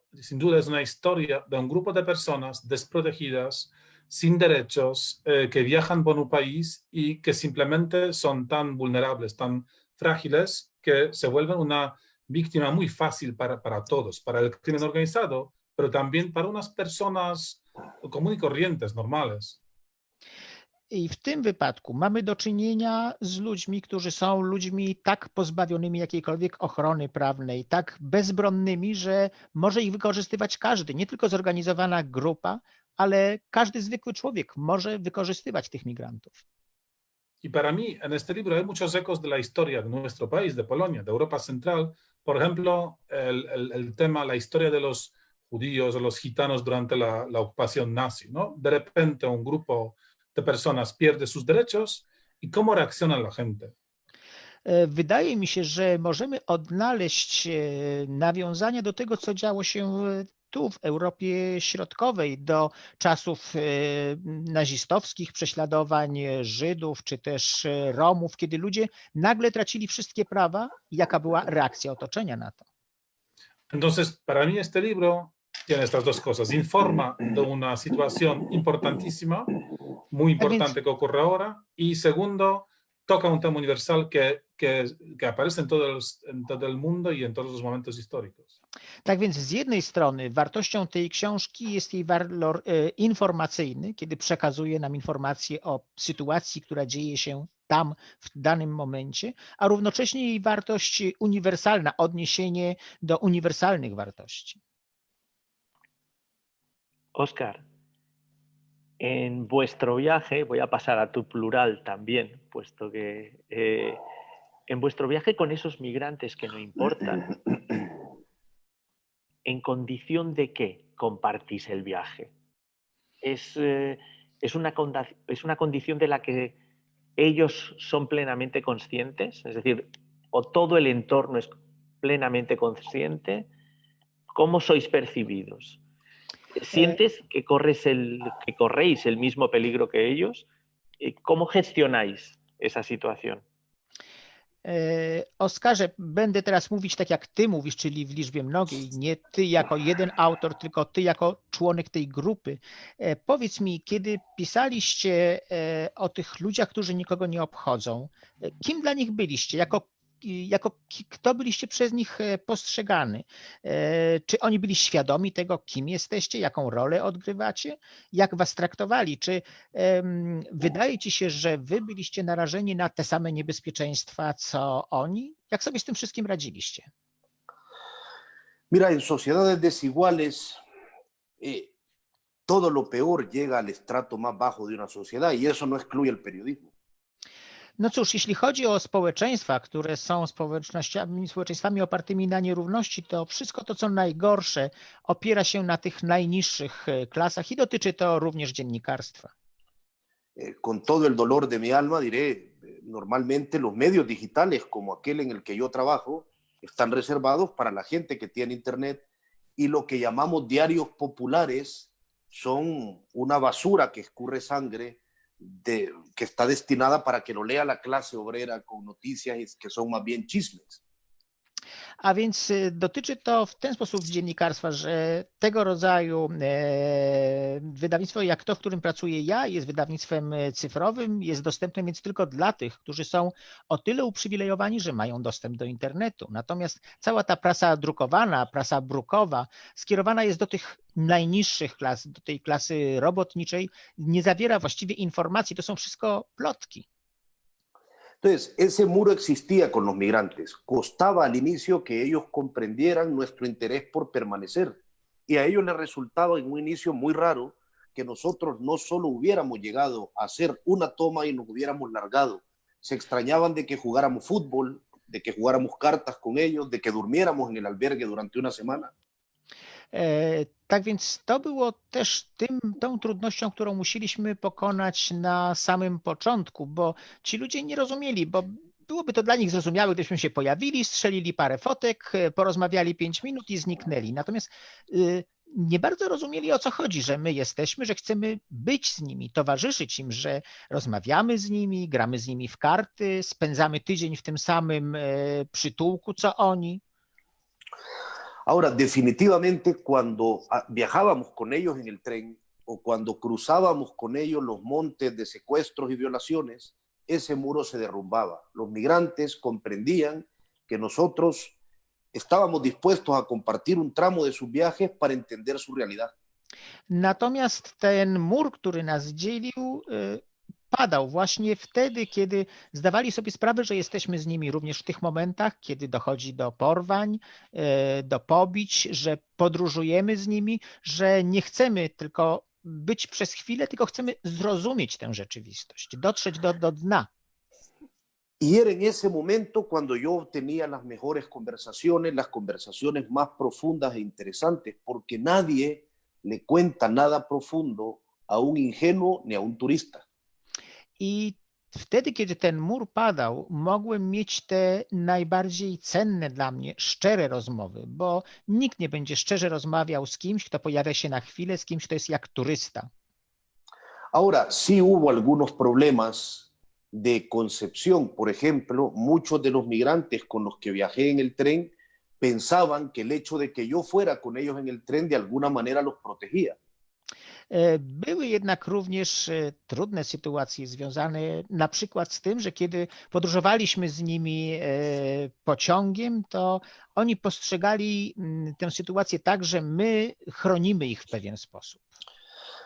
es una historia de un grupo de personas desprotegidas, sin derechos, que viajan por un país y que simplemente son tan vulnerables, tan frágiles, que se vuelven una víctima muy fácil para todos, para el crimen organizado, pero también para unas personas comunes y corrientes, normales. I w tym wypadku mamy do czynienia z ludźmi, którzy są ludźmi tak pozbawionymi jakiejkolwiek ochrony prawnej, tak bezbronnymi, że może ich wykorzystywać każdy, nie tylko zorganizowana grupa, ale każdy zwykły człowiek może wykorzystywać tych migrantów. Y para mí, en este libro hay muchos ecos de la historia de nuestro país, de Polonia, de Europa Central. Por ejemplo, el tema, la historia de los judíos o los gitanos durante la ocupación nazi, ¿no? De repente un grupo de personas pierde sus derechos y cómo reacciona la gente. Wydaje mi się, że możemy odnaleźć nawiązania do tego, co działo się tu w Europie Środkowej, do czasów nazistowskich prześladowań Żydów czy też Romów, kiedy ludzie nagle tracili wszystkie prawa i jaka była reakcja otoczenia na to. Entonces, para mí este libro tiene estas dos cosas. Informa de una situación importantísima, muy importante que ocurre ahora, y segundo, toca un tema universal que aparece en todo el mundo y en todos los momentos históricos. Tak więc z jednej strony wartością tej książki jest jej walor informacyjny, kiedy przekazuje nam informacje o sytuacji, która dzieje się tam w danym momencie, a równocześnie jej wartość uniwersalna, odniesienie do uniwersalnych wartości. Óscar, en vuestro viaje, voy a pasar a tu plural también, puesto que en vuestro viaje con esos migrantes que no importan, ¿en condición de qué compartís el viaje? ¿Es una condición de la que ellos son plenamente conscientes? Es decir, ¿o todo el entorno es plenamente consciente? ¿Cómo sois percibidos? ¿Sientes que corréis el mismo peligro que ellos? ¿Cómo gestionáis esa situación? Oskarze, będę teraz mówić tak jak ty mówisz, czyli w liczbie mnogiej, nie ty jako jeden autor, tylko ty jako członek tej grupy. Powiedz mi, kiedy pisaliście o tych ludziach, którzy nikogo nie obchodzą, kim dla nich byliście? Jako kto byliście przez nich postrzegany? Czy oni byli świadomi tego, kim jesteście, jaką rolę odgrywacie? Jak was traktowali? Czy wydaje ci się, że wy byliście narażeni na te same niebezpieczeństwa, co oni? Jak sobie z tym wszystkim radziliście? Mira, en sociedades desiguales, todo lo peor llega al estrato más bajo de una sociedad y eso no excluye el periodismo. No cóż, jeśli chodzi o społeczeństwa, które są społeczeństwami opartymi na nierówności, to wszystko to, co najgorsze, opiera się na tych najniższych klasach i dotyczy to również dziennikarstwa. Con todo el dolor de mi alma diré, normalmente los medios digitales como aquel en el que yo trabajo están reservados para la gente que tiene internet y lo que llamamos diarios populares son una basura que escurre sangre que está destinada para que lo lea la clase obrera con noticias que son más bien chismes. A więc dotyczy to w ten sposób dziennikarstwa, że tego rodzaju wydawnictwo jak to, w którym pracuję ja, jest wydawnictwem cyfrowym, jest dostępne więc tylko dla tych, którzy są o tyle uprzywilejowani, że mają dostęp do internetu. Natomiast cała ta prasa drukowana, prasa brukowa skierowana jest do tych najniższych klas, do tej klasy robotniczej, nie zawiera właściwie informacji, to są wszystko plotki. Entonces, ese muro existía con los migrantes. Costaba al inicio que ellos comprendieran nuestro interés por permanecer. Y a ellos les resultaba en un inicio muy raro que nosotros no solo hubiéramos llegado a hacer una toma y nos hubiéramos largado. Se extrañaban de que jugáramos fútbol, de que jugáramos cartas con ellos, de que durmiéramos en el albergue durante una semana. Tak więc to było też tą trudnością, którą musieliśmy pokonać na samym początku, bo ci ludzie nie rozumieli, bo byłoby to dla nich zrozumiałe, gdybyśmy się pojawili, strzelili parę fotek, porozmawiali 5 minut i zniknęli. Natomiast nie bardzo rozumieli, o co chodzi, że my jesteśmy, że chcemy być z nimi, towarzyszyć im, że rozmawiamy z nimi, gramy z nimi w karty, spędzamy tydzień w tym samym przytułku, co oni. Ahora, definitivamente cuando viajábamos con ellos en el tren o cuando cruzábamos con ellos los montes de secuestros y violaciones, ese muro se derrumbaba. Los migrantes comprendían que nosotros estábamos dispuestos a compartir un tramo de sus viajes para entender su realidad. Natomiast ten mur, który nas dzielił, padał właśnie wtedy, kiedy zdawali sobie sprawę, że jesteśmy z nimi również w tych momentach, kiedy dochodzi do porwań, do pobić, że podróżujemy z nimi, że nie chcemy tylko być przez chwilę, tylko chcemy zrozumieć tę rzeczywistość, dotrzeć do dna. Y era en ese momento cuando yo tenía las mejores conversaciones, las conversaciones más profundas e interesantes, porque nadie le cuenta nada profundo a un ingenuo ni a un turista. I wtedy, kiedy ten mur padał, mogłem mieć te najbardziej cenne dla mnie, szczere rozmowy, bo nikt nie będzie szczerze rozmawiał z kimś, kto pojawia się na chwilę, z kimś, kto jest jak turysta. Ahora, sí hubo algunos problemas de concepción. Por ejemplo, muchos de los migrantes con los que viajé en el tren pensaban que el hecho de que yo fuera con ellos en el tren de alguna manera los protegía. Były jednak również trudne sytuacje związane na przykład z tym, że kiedy podróżowaliśmy z nimi pociągiem, to oni postrzegali tę sytuację tak, że my chronimy ich w pewien sposób.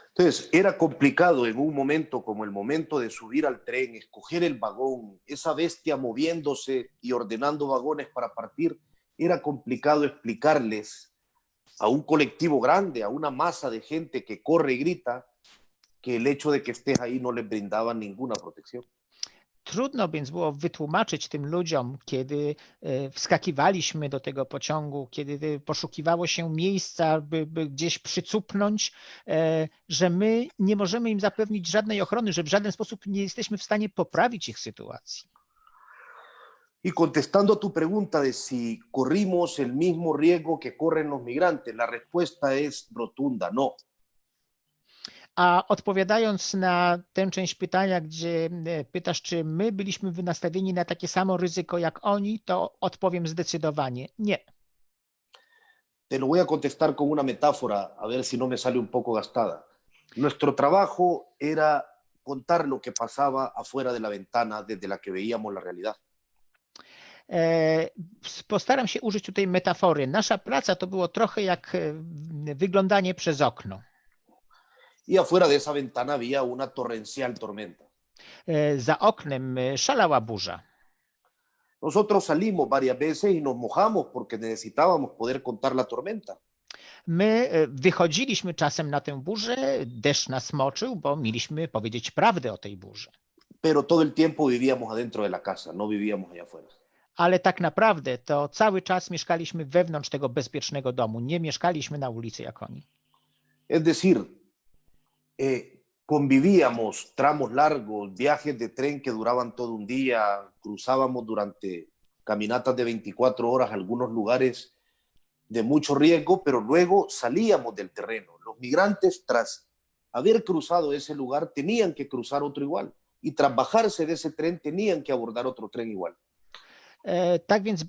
Entonces, era complicado en un momento como el momento de subir al tren, escoger el vagón, esa bestia moviéndose y ordenando vagones para partir, era complicado explicarles a un colectivo grande, a una masa de gente que corre y grita, que el hecho de que estés ahí no les brindaba ninguna protección. Trudno więc było wytłumaczyć tym ludziom, kiedy wskakiwaliśmy do tego pociągu, kiedy poszukiwało się miejsca, by gdzieś przycupnąć, że my nie możemy im zapewnić żadnej ochrony, że w żaden sposób nie jesteśmy w stanie poprawić ich sytuacji. Y contestando a tu pregunta de si corrimos el mismo riesgo que corren los migrantes, la respuesta es rotunda, no. A odpowiadając na tę część pytania, gdzie pytasz, czy my byliśmy nastawieni na takie samo ryzyko jak oni, to odpowiem zdecydowanie nie. Te lo voy a contestar con una metáfora, a ver si no me sale un poco gastada. Nuestro trabajo era contar lo que pasaba afuera de la ventana desde la que veíamos la realidad. Postaram się użyć tutaj metafory. Nasza praca to było trochę jak wyglądanie przez okno. Y afuera de esa ventana había una torrencial tormenta. Za oknem szalała burza. Nosotros salimos varias veces y nos mojamos porque necesitábamos poder contar la tormenta. My wychodziliśmy czasem na tę burzę, deszcz nas moczył, bo mieliśmy powiedzieć prawdę o tej burzy. Pero todo el tiempo vivíamos adentro de la casa, no vivíamos allá afuera. Ale tak naprawdę to cały czas mieszkaliśmy wewnątrz tego bezpiecznego domu, nie mieszkaliśmy na ulicy jak oni. Es decir, convivíamos tramos largos, viajes de tren que duraban todo un día, cruzábamos durante caminatas de 24 horas algunos lugares de mucho riesgo, pero luego salíamos del terreno. Los migrantes, tras haber cruzado ese lugar, tenían que cruzar otro igual. Y tras bajarse de ese tren, tenían que abordar otro tren igual. Tak więc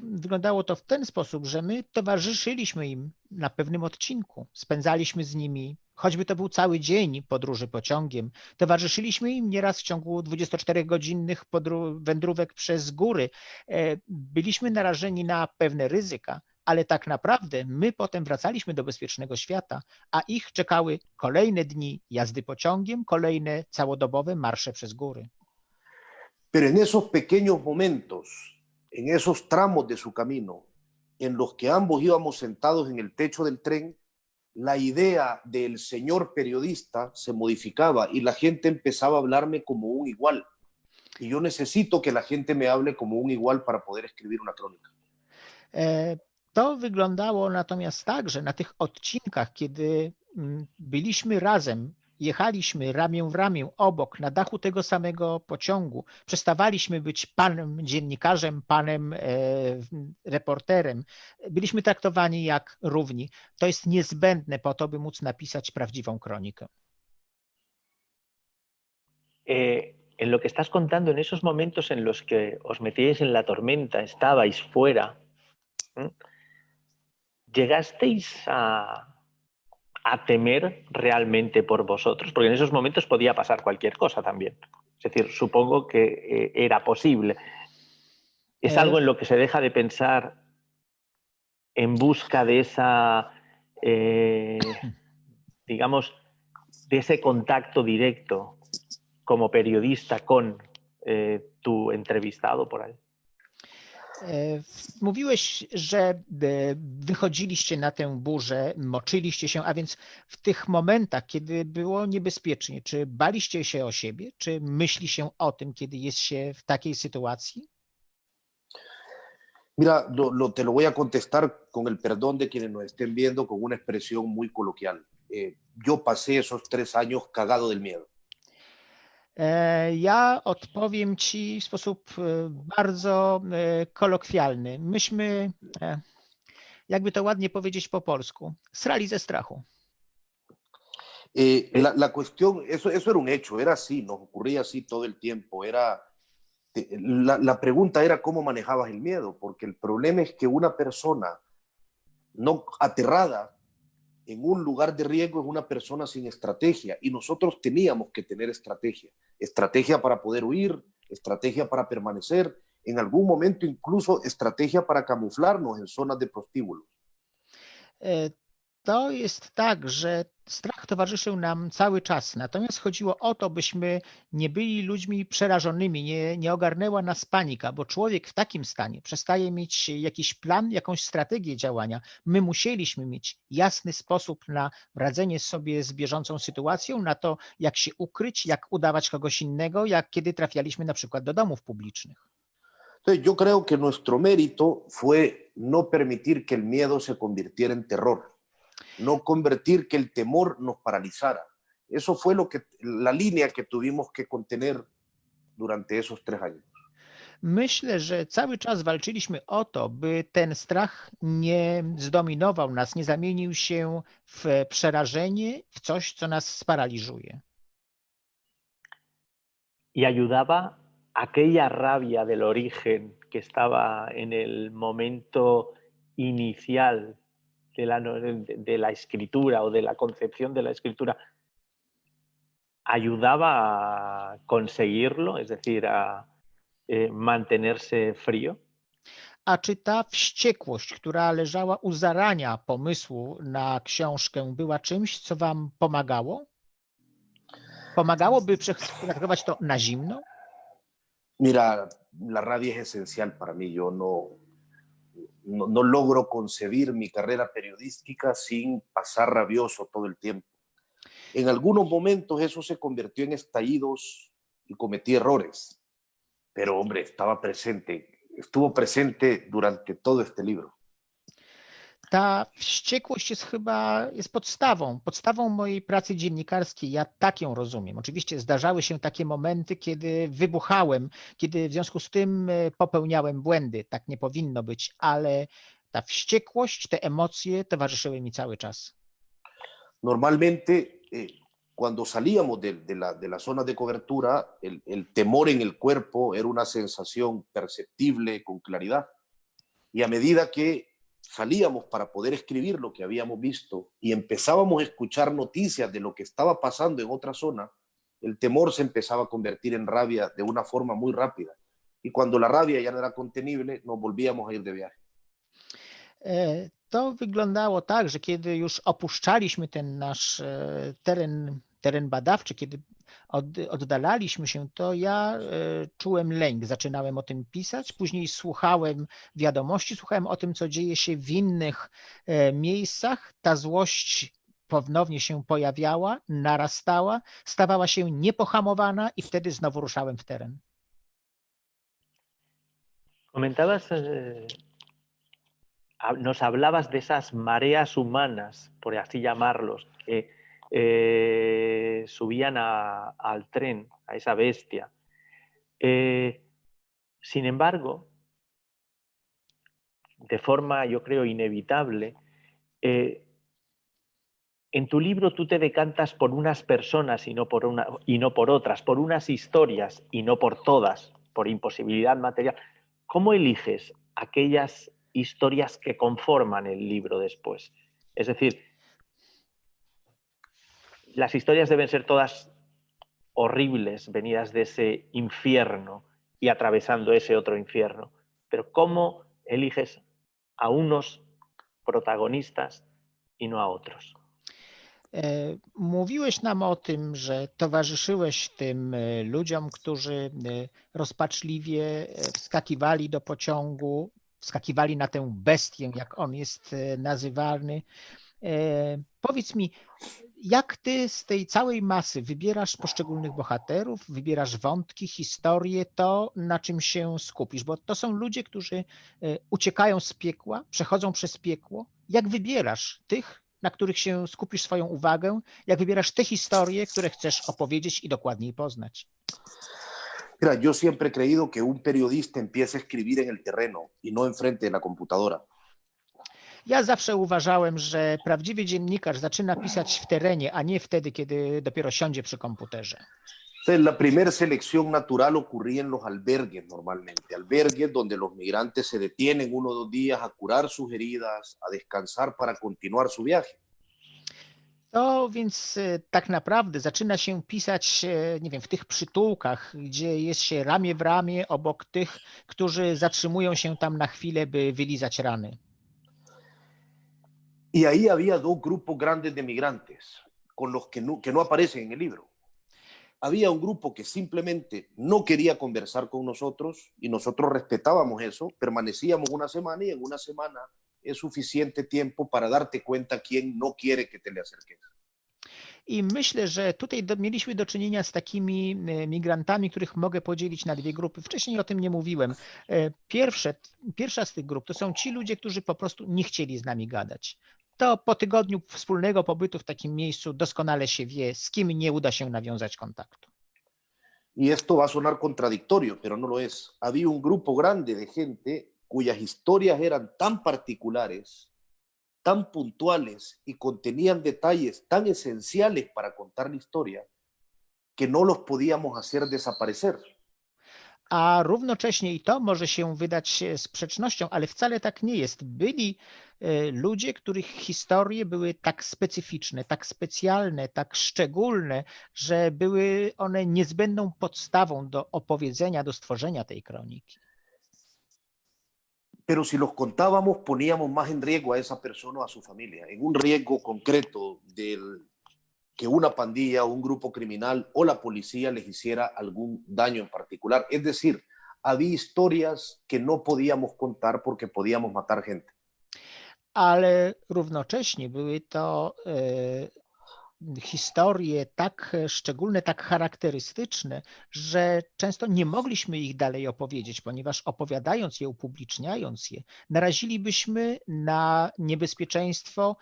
wyglądało to w ten sposób, że my towarzyszyliśmy im na pewnym odcinku, spędzaliśmy z nimi, choćby to był cały dzień podróży pociągiem, towarzyszyliśmy im nieraz w ciągu 24-godzinnych wędrówek przez góry. Byliśmy narażeni na pewne ryzyka, ale tak naprawdę my potem wracaliśmy do bezpiecznego świata, a ich czekały kolejne dni jazdy pociągiem, kolejne całodobowe marsze przez góry. Pero en esos pequeños momentos, en esos tramos de su camino, en los que ambos íbamos sentados en el techo del tren, la idea del señor periodista se modificaba y la gente empezaba a hablarme como un igual. Y yo necesito que la gente me hable como un igual para poder escribir una crónica. To wyglądało natomiast tak, że na tych odcinkach, kiedy byliśmy razem, jechaliśmy ramię w ramię obok, na dachu tego samego pociągu, przestawaliśmy być panem dziennikarzem, panem reporterem. Byliśmy traktowani jak równi. To jest niezbędne po to, by móc napisać prawdziwą kronikę. En lo que estás contando, en esos momentos en los que os metíais en la tormenta, estabais fuera, ¿llegasteis a temer realmente por vosotros? Porque en esos momentos podía pasar cualquier cosa también. Es decir, supongo que era posible. ¿Es algo en lo que se deja de pensar en busca de esa, digamos, de ese contacto directo como periodista con tu entrevistado por ahí? Mówiłeś, że wychodziliście na tę burzę, moczyliście się, a więc w tych momentach, kiedy było niebezpiecznie, czy baliście się o siebie, czy myśli się o tym, kiedy jest się w takiej sytuacji? Mira, te lo voy a contestar con el perdón de quienes nos estén viendo con una expresión muy coloquial. Yo pasé esos 3 años cagado del miedo. Ja odpowiem ci w sposób bardzo kolokwialny. Myśmy, jakby to ładnie powiedzieć po polsku, srali ze strachu. La cuestión, eso era un hecho, era así, nos ocurría así todo el tiempo. La pregunta era cómo manejabas el miedo, porque el problema es que una persona no aterrada en un lugar de riesgo es una persona sin estrategia y nosotros teníamos que tener estrategia para poder huir, estrategia para permanecer, en algún momento incluso estrategia para camuflarnos en zonas de prostíbulos. To jest tak, że strach towarzyszył nam cały czas, natomiast chodziło o to, byśmy nie byli ludźmi przerażonymi, nie ogarnęła nas panika, bo człowiek w takim stanie przestaje mieć jakiś plan, jakąś strategię działania. My musieliśmy mieć jasny sposób na radzenie sobie z bieżącą sytuacją, na to, jak się ukryć, jak udawać kogoś innego, jak kiedy trafialiśmy na przykład do domów publicznych. Entonces yo creo que nuestro mérito fue no permitir que el miedo se convirtiera en terror. No convertir que el temor nos paralizara. Eso fue la línea que tuvimos que contener durante esos 3 años. Myślę, że cały czas walczyliśmy o to, by ten strach nie zdominował nas, nie zamienił się w przerażenie, w coś, co nas sparaliżuje. Y ayudaba aquella rabia del origen que estaba en el momento inicial de la escritura o de la concepción de la escritura, ¿ayudaba a conseguirlo? Es decir, mantenerse frío? A czy ta wściekłość, która leżała u zarania pomysłu na książkę, była czymś, co wam pomagało? Pomagałoby traktować to na zimno? Mira, la rabia es esencial para mí. Yo no logro concebir mi carrera periodística sin pasar rabioso todo el tiempo. En algunos momentos eso se convirtió en estallidos y cometí errores, pero hombre, estuvo presente durante todo este libro. Ta wściekłość jest podstawą mojej pracy dziennikarskiej. Ja tak ją rozumiem. Oczywiście zdarzały się takie momenty, kiedy wybuchałem, kiedy w związku z tym popełniałem błędy. Tak nie powinno być, ale ta wściekłość, te emocje towarzyszyły mi cały czas. Normalmente, cuando salíamos de la zona de cobertura, el temor en el cuerpo era una sensación perceptible con claridad. Y a medida que salíamos para poder escribir lo que habíamos visto y empezábamos a escuchar noticias de lo que estaba pasando en otra zona, el temor se empezaba a convertir en rabia de una forma muy rápida. Y cuando la rabia ya no era contenible, nos volvíamos a ir de viaje. To wyglądało tak, że kiedy już opuszczaliśmy ten nasz teren badawczy, kiedy oddalaliśmy się, to ja czułem lęk, zaczynałem o tym pisać, później słuchałem wiadomości, słuchałem o tym, co dzieje się w innych miejscach. Ta złość ponownie się pojawiała, narastała, stawała się niepohamowana i wtedy znowu ruszałem w teren. Comentabas, nos hablabas de esas mareas humanas, por así llamarlos, que subían al tren, a esa bestia. Sin embargo, de forma, yo creo, inevitable, en tu libro tú te decantas por unas personas y no por otras, por unas historias y no por todas, por imposibilidad material. ¿Cómo eliges aquellas historias que conforman el libro después? Es decir, las historias deben ser todas horribles, venidas de ese infierno y atravesando ese otro infierno. Pero ¿cómo eliges a unos protagonistas y no a otros? Mówiłeś nam o tym, że towarzyszyłeś tym ludziom, którzy rozpaczliwie wskakiwali do pociągu, wskakiwali na tę bestię, jak on jest nazywany. Powiedz mi, jak ty z tej całej masy wybierasz poszczególnych bohaterów, wybierasz wątki, historie, to na czym się skupisz? Bo to są ludzie, którzy uciekają z piekła, przechodzą przez piekło. Jak wybierasz tych, na których się skupisz swoją uwagę? Jak wybierasz te historie, które chcesz opowiedzieć i dokładniej poznać? Mira, yo siempre he creído que un periodista empieza a escribir en el terreno y no enfrente de la computadora. Ja zawsze uważałem, że prawdziwy dziennikarz zaczyna pisać w terenie, a nie wtedy, kiedy dopiero siądzie przy komputerze. Entonces, la primera selección natural ocurría en los albergues normalmente, albergues donde los migrantes se detienen 1 o 2 días a curar sus heridas, a descansar para continuar su viaje. To więc tak naprawdę zaczyna się pisać, nie wiem, w tych przytułkach, gdzie jest się ramię w ramię obok tych, którzy zatrzymują się tam na chwilę, by wylizać rany. Y ahí había 2 grupos grandes de migrantes, con los que no aparecen en el libro. Había un grupo que simplemente no quería conversar con nosotros y nosotros respetábamos eso, permanecíamos 1 semana y en 1 semana es suficiente tiempo para darte cuenta quién no quiere que te le acerques. I myślę, że tutaj mieliśmy do czynienia z takimi migrantami, których mogę podzielić na 2 grupy. Wcześniej o tym nie mówiłem. Pierwsza z tych grup to są ci ludzie, którzy po prostu nie chcieli z nami gadać. To po tygodniu wspólnego pobytu w takim miejscu doskonale się wie, z kim nie uda się nawiązać kontaktu. Y esto va a sonar contradictorio, pero no lo es. Había un grupo grande de gente cuyas historias eran tan particulares, tan puntuales y contenían detalles tan esenciales para contar la historia que no los podíamos hacer desaparecer. A równocześnie, i to może się wydać sprzecznością, ale wcale tak nie jest, byli ludzie, których historie były tak specyficzne, tak specjalne, tak szczególne, że były one niezbędną podstawą do opowiedzenia, do stworzenia tej kroniki. Pero si los contábamos, poníamos más en riesgo a esa persona o a su familia, en un riesgo concreto que una pandilla o un grupo criminal o la policía les hiciera algún daño en particular. Es decir, había historias que no podíamos contar porque podíamos matar gente. Ale równocześnie były to historie tak szczególne, tak charakterystyczne, że często nie mogliśmy ich dalej opowiedzieć, ponieważ opowiadając je, upubliczniając je, narazilibyśmy na niebezpieczeństwo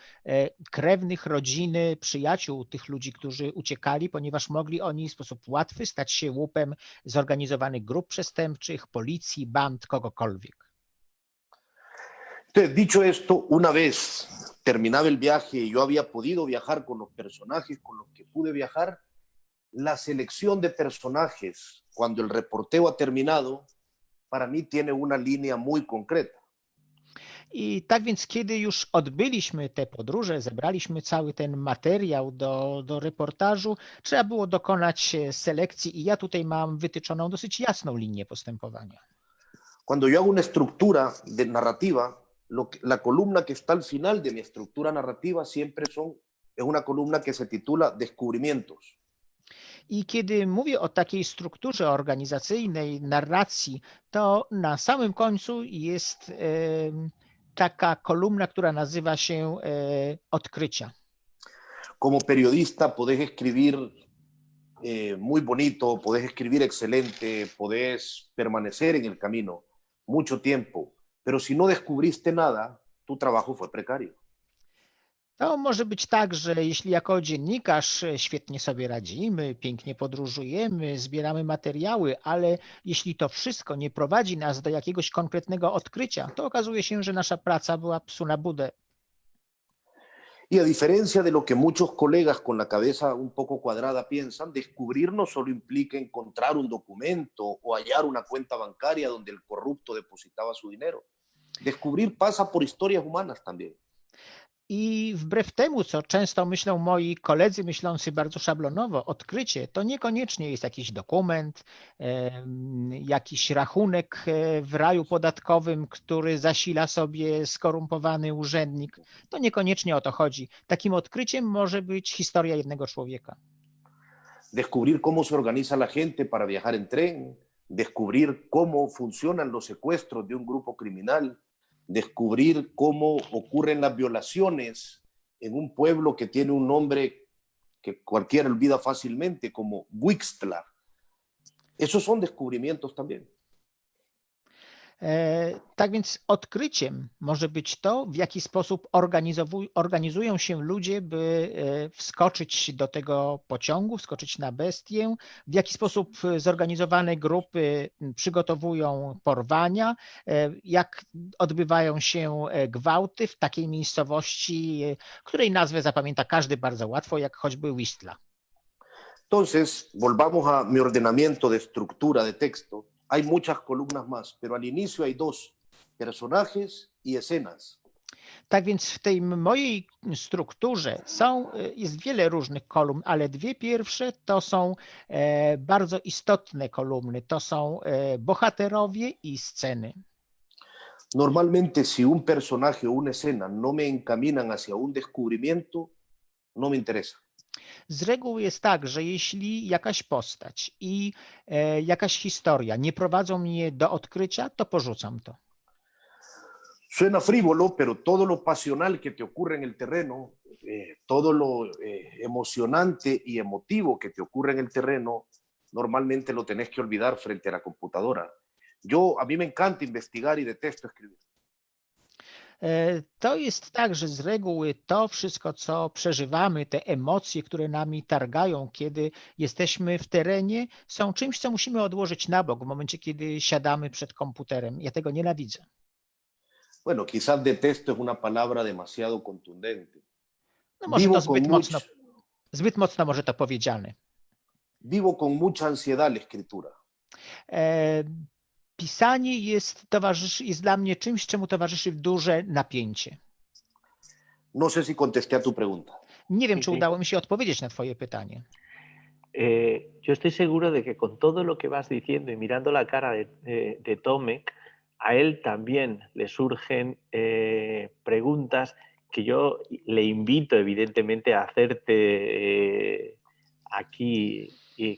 krewnych, rodziny, przyjaciół tych ludzi, którzy uciekali, ponieważ mogli oni w sposób łatwy stać się łupem zorganizowanych grup przestępczych, policji, band, kogokolwiek. Entonces, dicho esto, una vez terminaba el viaje y yo había podido viajar con los personajes con los que pude viajar, la selección de personajes, cuando el reporteo ha terminado, para mí tiene una línea muy concreta. I tak więc, kiedy już odbyliśmy te podróże, zebraliśmy cały ten materiał do reportażu, trzeba było dokonać selekcji i ja tutaj mam wytyczoną dosyć jasną linię postępowania. Cuando yo hago una estructura narrativa, la columna que está al final de mi estructura narrativa siempre es una columna que se titula Descubrimientos. I kiedy mówię o takiej strukturze organizacyjnej, narracji, to na samym końcu jest taka kolumna, która nazywa się Odkrycia. Como periodista podés escribir muy bonito, podés escribir excelente, podés permanecer en el camino mucho tiempo, pero si no descubriste nada, tu trabajo fue precario. To może być tak, że jeśli jako dziennikarz świetnie sobie radzimy, pięknie podróżujemy, zbieramy materiały, ale jeśli to wszystko nie prowadzi nas do jakiegoś konkretnego odkrycia, to okazuje się, że nasza praca była psu na budę. Y a diferencia de lo que muchos colegas con la cabeza un poco cuadrada piensan, descubrir no solo implica encontrar un documento o hallar una cuenta bancaria donde el corrupto depositaba su dinero. Descubrir pasa por historias humanas también. I wbrew temu, co często myślą moi koledzy myślący bardzo szablonowo, odkrycie to niekoniecznie jest jakiś dokument, jakiś rachunek w raju podatkowym, który zasila sobie skorumpowany urzędnik. To niekoniecznie o to chodzi. Takim odkryciem może być historia jednego człowieka. Descubrir cómo se organiza la gente para viajar en tren, descubrir cómo funcionan los secuestros de un grupo criminal, descubrir cómo ocurren las violaciones en un pueblo que tiene un nombre que cualquiera olvida fácilmente, como Huixtla. Esos son descubrimientos también. Tak więc odkryciem może być to, w jaki sposób organizują się ludzie, by wskoczyć do tego pociągu, wskoczyć na bestię, w jaki sposób zorganizowane grupy przygotowują porwania, jak odbywają się gwałty w takiej miejscowości, której nazwę zapamięta każdy bardzo łatwo, jak choćby Huixtla. Entonces, volvamos a mi ordenamiento de estructura de texto. Hay muchas columnas más, pero al inicio hay dos, personajes y escenas. Tak więc w tej mojej strukturze jest wiele różnych kolumn, ale dwie pierwsze to są bardzo istotne kolumny. To są bohaterowie i sceny. Normalmente, si un personaje o una escena no me encaminan hacia un descubrimiento, no me interesa. Z reguły jest tak, że jeśli jakaś postać i jakaś historia nie prowadzą mnie do odkrycia, to porzucam to. Suena frívolo, pero todo lo pasional que te ocurre en el terreno, todo lo emocionante y emotivo que te ocurre en el terreno, normalmente lo tenés que olvidar frente a la computadora. A mí me encanta investigar y detesto escribir. To jest tak, że z reguły to wszystko, co przeżywamy, te emocje, które nami targają, kiedy jesteśmy w terenie, są czymś, co musimy odłożyć na bok w momencie, kiedy siadamy przed komputerem. Ja tego nienawidzę. Bueno, quizás detesto es una palabra demasiado contundente. No może to zbyt mocno może to powiedziane. Vivo con mucha ansiedad la escritura. Pisanie jest dla mnie czymś, czemu towarzyszy duże napięcie. No sé si contesté a tu pregunta. Nie wiem, Sí, czy sí. udało mi się odpowiedzieć na twoje pytanie. Yo estoy seguro de que con todo lo que vas diciendo y mirando la cara de Tomek, a él también le surgen preguntas que yo le invito evidentemente a hacerte aquí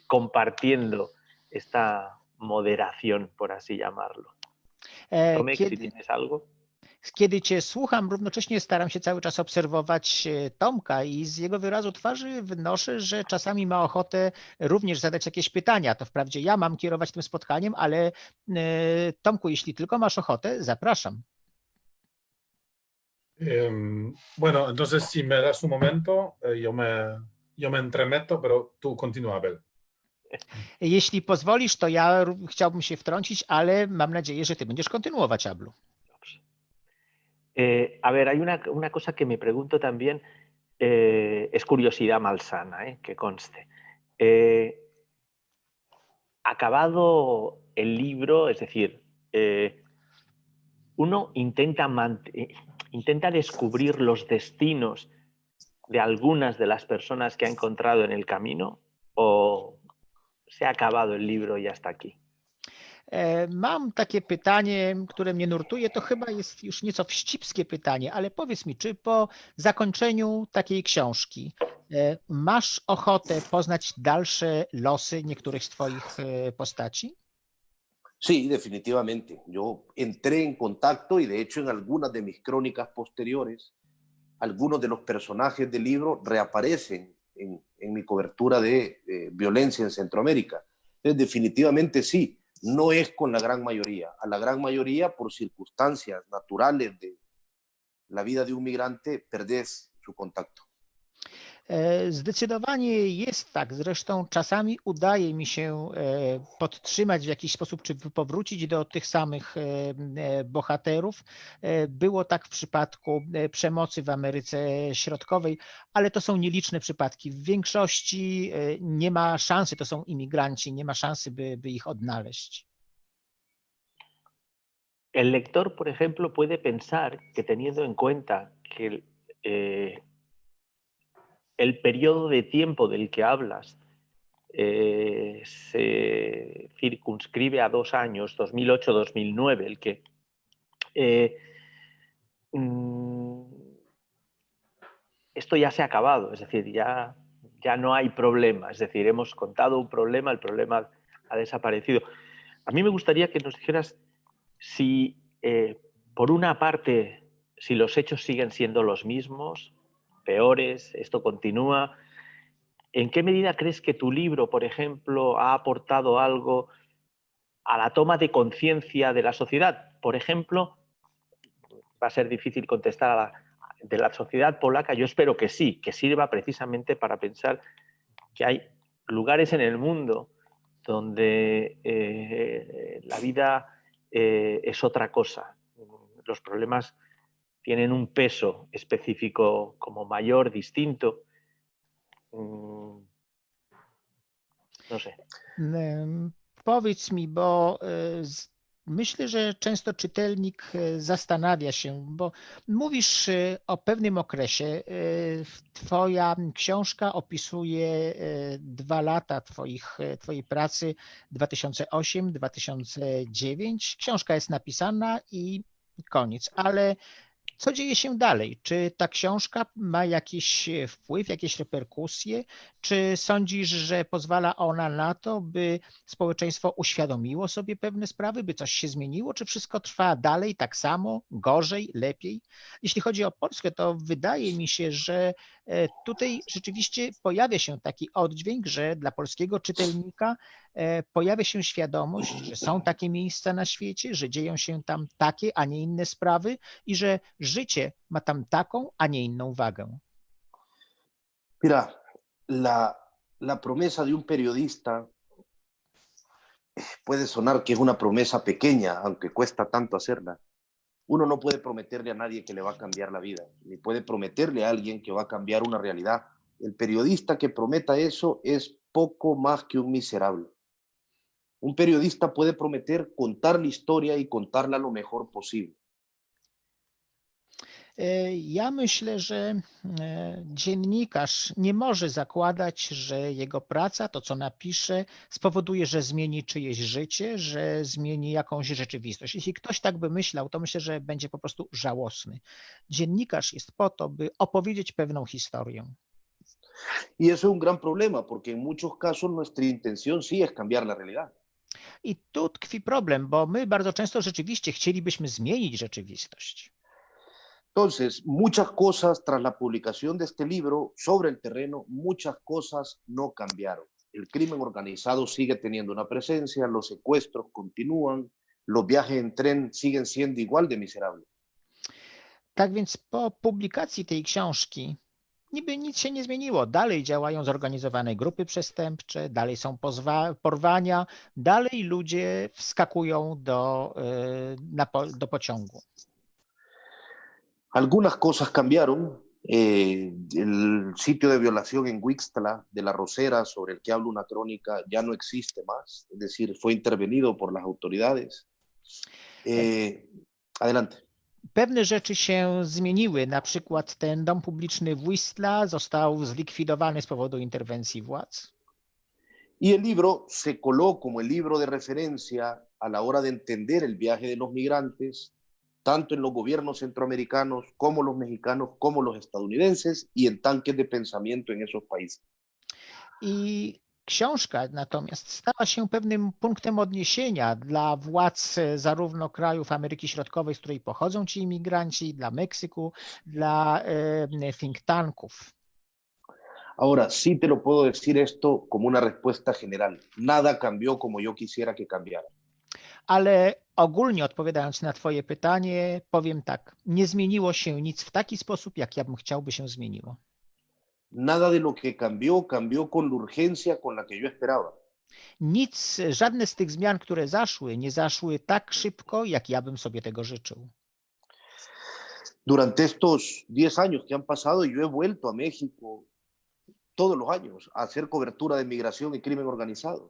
compartiendo esta moderación, por así llamarlo. Tomek, si tienes algo. Kiedy cię słucham, równocześnie staram się cały czas obserwować Tomka i z jego wyrazu twarzy wnoszę, że czasami ma ochotę również zadać jakieś pytania. To wprawdzie ja mam kierować tym spotkaniem, ale Tomku, jeśli tylko masz ochotę, zapraszam. Bueno, entonces si me das un momento, yo me entremeto, pero tú continúa, Abel. Jeśli pozwolisz, to ja chciałbym się wtrącić, ale mam nadzieję, że ty będziesz kontynuować, Ablu. A ver, hay una cosa que me pregunto también, es curiosidad malsana, que conste. Acabado el libro, es decir, uno intenta descubrir los destinos de algunas de las personas que ha encontrado en el camino, o se ha acabado el libro y hasta aquí. Mam takie pytanie, które mnie nurtuje. To chyba jest już nieco wścibskie pytanie, ale powiedz mi, czy po zakończeniu takiej książki masz ochotę poznać dalsze losy niektórych z twoich postaci? Sí, definitivamente. Yo entré en contacto y de hecho en algunas de mis crónicas posteriores, algunos de los personajes del libro reaparecen en mi cobertura de violencia en Centroamérica. Entonces, definitivamente sí. No es con la gran mayoría. A la gran mayoría, por circunstancias naturales de la vida de un migrante, perdés su contacto. Zdecydowanie jest tak. Zresztą czasami udaje mi się podtrzymać w jakiś sposób, czy powrócić do tych samych bohaterów. Było tak w przypadku przemocy w Ameryce Środkowej, ale to są nieliczne przypadki. W większości nie ma szansy, to są imigranci, nie ma szansy, by ich odnaleźć. El lector, por ejemplo, puede pensar que teniendo en cuenta que el periodo de tiempo del que hablas se circunscribe a 2 años, 2008-2009, el que esto ya se ha acabado, es decir, ya no hay problema, es decir, hemos contado un problema, el problema ha desaparecido. A mí me gustaría que nos dijeras si, por una parte, si los hechos siguen siendo los mismos, peores, esto continúa. ¿En qué medida crees que tu libro, por ejemplo, ha aportado algo a la toma de conciencia de la sociedad? Por ejemplo, va a ser difícil contestar de la sociedad polaca, yo espero que sí, que sirva precisamente para pensar que hay lugares en el mundo donde la vida es otra cosa. Los problemas tienen un peso específico como mayor, distinto. No sé. Powiedz mi, bo myślę, że często czytelnik zastanawia się, bo mówisz o pewnym okresie. Twoja książka opisuje 2 lata twojej pracy, 2008-2009. Książka jest napisana i koniec, ale co dzieje się dalej? Czy ta książka ma jakiś wpływ, jakieś reperkusje? Czy sądzisz, że pozwala ona na to, by społeczeństwo uświadomiło sobie pewne sprawy, by coś się zmieniło? Czy wszystko trwa dalej tak samo, gorzej, lepiej? Jeśli chodzi o Polskę, to wydaje mi się, że tutaj rzeczywiście pojawia się taki oddźwięk, że dla polskiego czytelnika pojawia się świadomość, że są takie miejsca na świecie, że dzieją się tam takie, a nie inne sprawy i że życie ma tam taką, a nie inną wagę. Mira, la promesa de un periodista puede sonar que es una promesa pequeña, aunque cuesta tanto hacerla. Uno no puede prometerle a nadie que le va a cambiar la vida, ni puede prometerle a alguien que va a cambiar una realidad. El periodista que prometa eso es poco más que un miserable. Un periodista puede prometer contar la historia y contarla lo mejor posible. Ja myślę, że dziennikarz nie może zakładać, że jego praca, to co napisze, spowoduje, że zmieni czyjeś życie, że zmieni jakąś rzeczywistość. Jeśli ktoś tak by myślał, to myślę, że będzie po prostu żałosny. Dziennikarz jest po to, by opowiedzieć pewną historię. Y eso es un gran problema, porque en muchos casos nuestra intención sí es cambiar la realidad. I tu tkwi problem, bo my bardzo często rzeczywiście chcielibyśmy zmienić rzeczywistość. Entonces, muchas cosas tras la publicación de este libro sobre el terreno, muchas cosas no cambiaron. El crimen organizado sigue teniendo una presencia, los secuestros continúan, los viajes en tren siguen siendo igual de miserables. Tak więc po publikacji tej książki niby nic się nie zmieniło. Dalej działają zorganizowane grupy przestępcze, dalej są porwania, dalej ludzie wskakują do pociągu. Algunas cosas cambiaron. El sitio de violación en Huixtla de la Rosera, sobre el que habla una crónica, ya no existe más, es decir, fue intervenido por las autoridades. Adelante. Pewne rzeczy się zmieniły, na przykład ten dom publiczny w Whistla został zlikwidowany z powodu interwencji władz. Y el libro se coló como el libro de referencia a la hora de entender el viaje de los migrantes, tanto en los gobiernos centroamericanos como los mexicanos, como los estadounidenses, y en tanques de pensamiento en esos países. I książka natomiast stała się pewnym punktem odniesienia dla władz zarówno krajów Ameryki Środkowej, z której pochodzą ci imigranci, dla Meksyku, dla think tanków. Ahora, sí te lo puedo decir esto como una respuesta general. Nada cambió como yo quisiera que cambiara. Ale ogólnie odpowiadając na twoje pytanie, powiem tak, nie zmieniło się nic w taki sposób, jak ja bym chciał, by się zmieniło. Nada de lo que cambió, cambió con la urgencia con la que yo esperaba. Nic, żadne z tych zmian, które zaszły, nie zaszły tak szybko, jak ja bym sobie tego życzył. Durante estos 10 años que han pasado, yo he vuelto a México todos los años a hacer cobertura de migración y crimen organizado.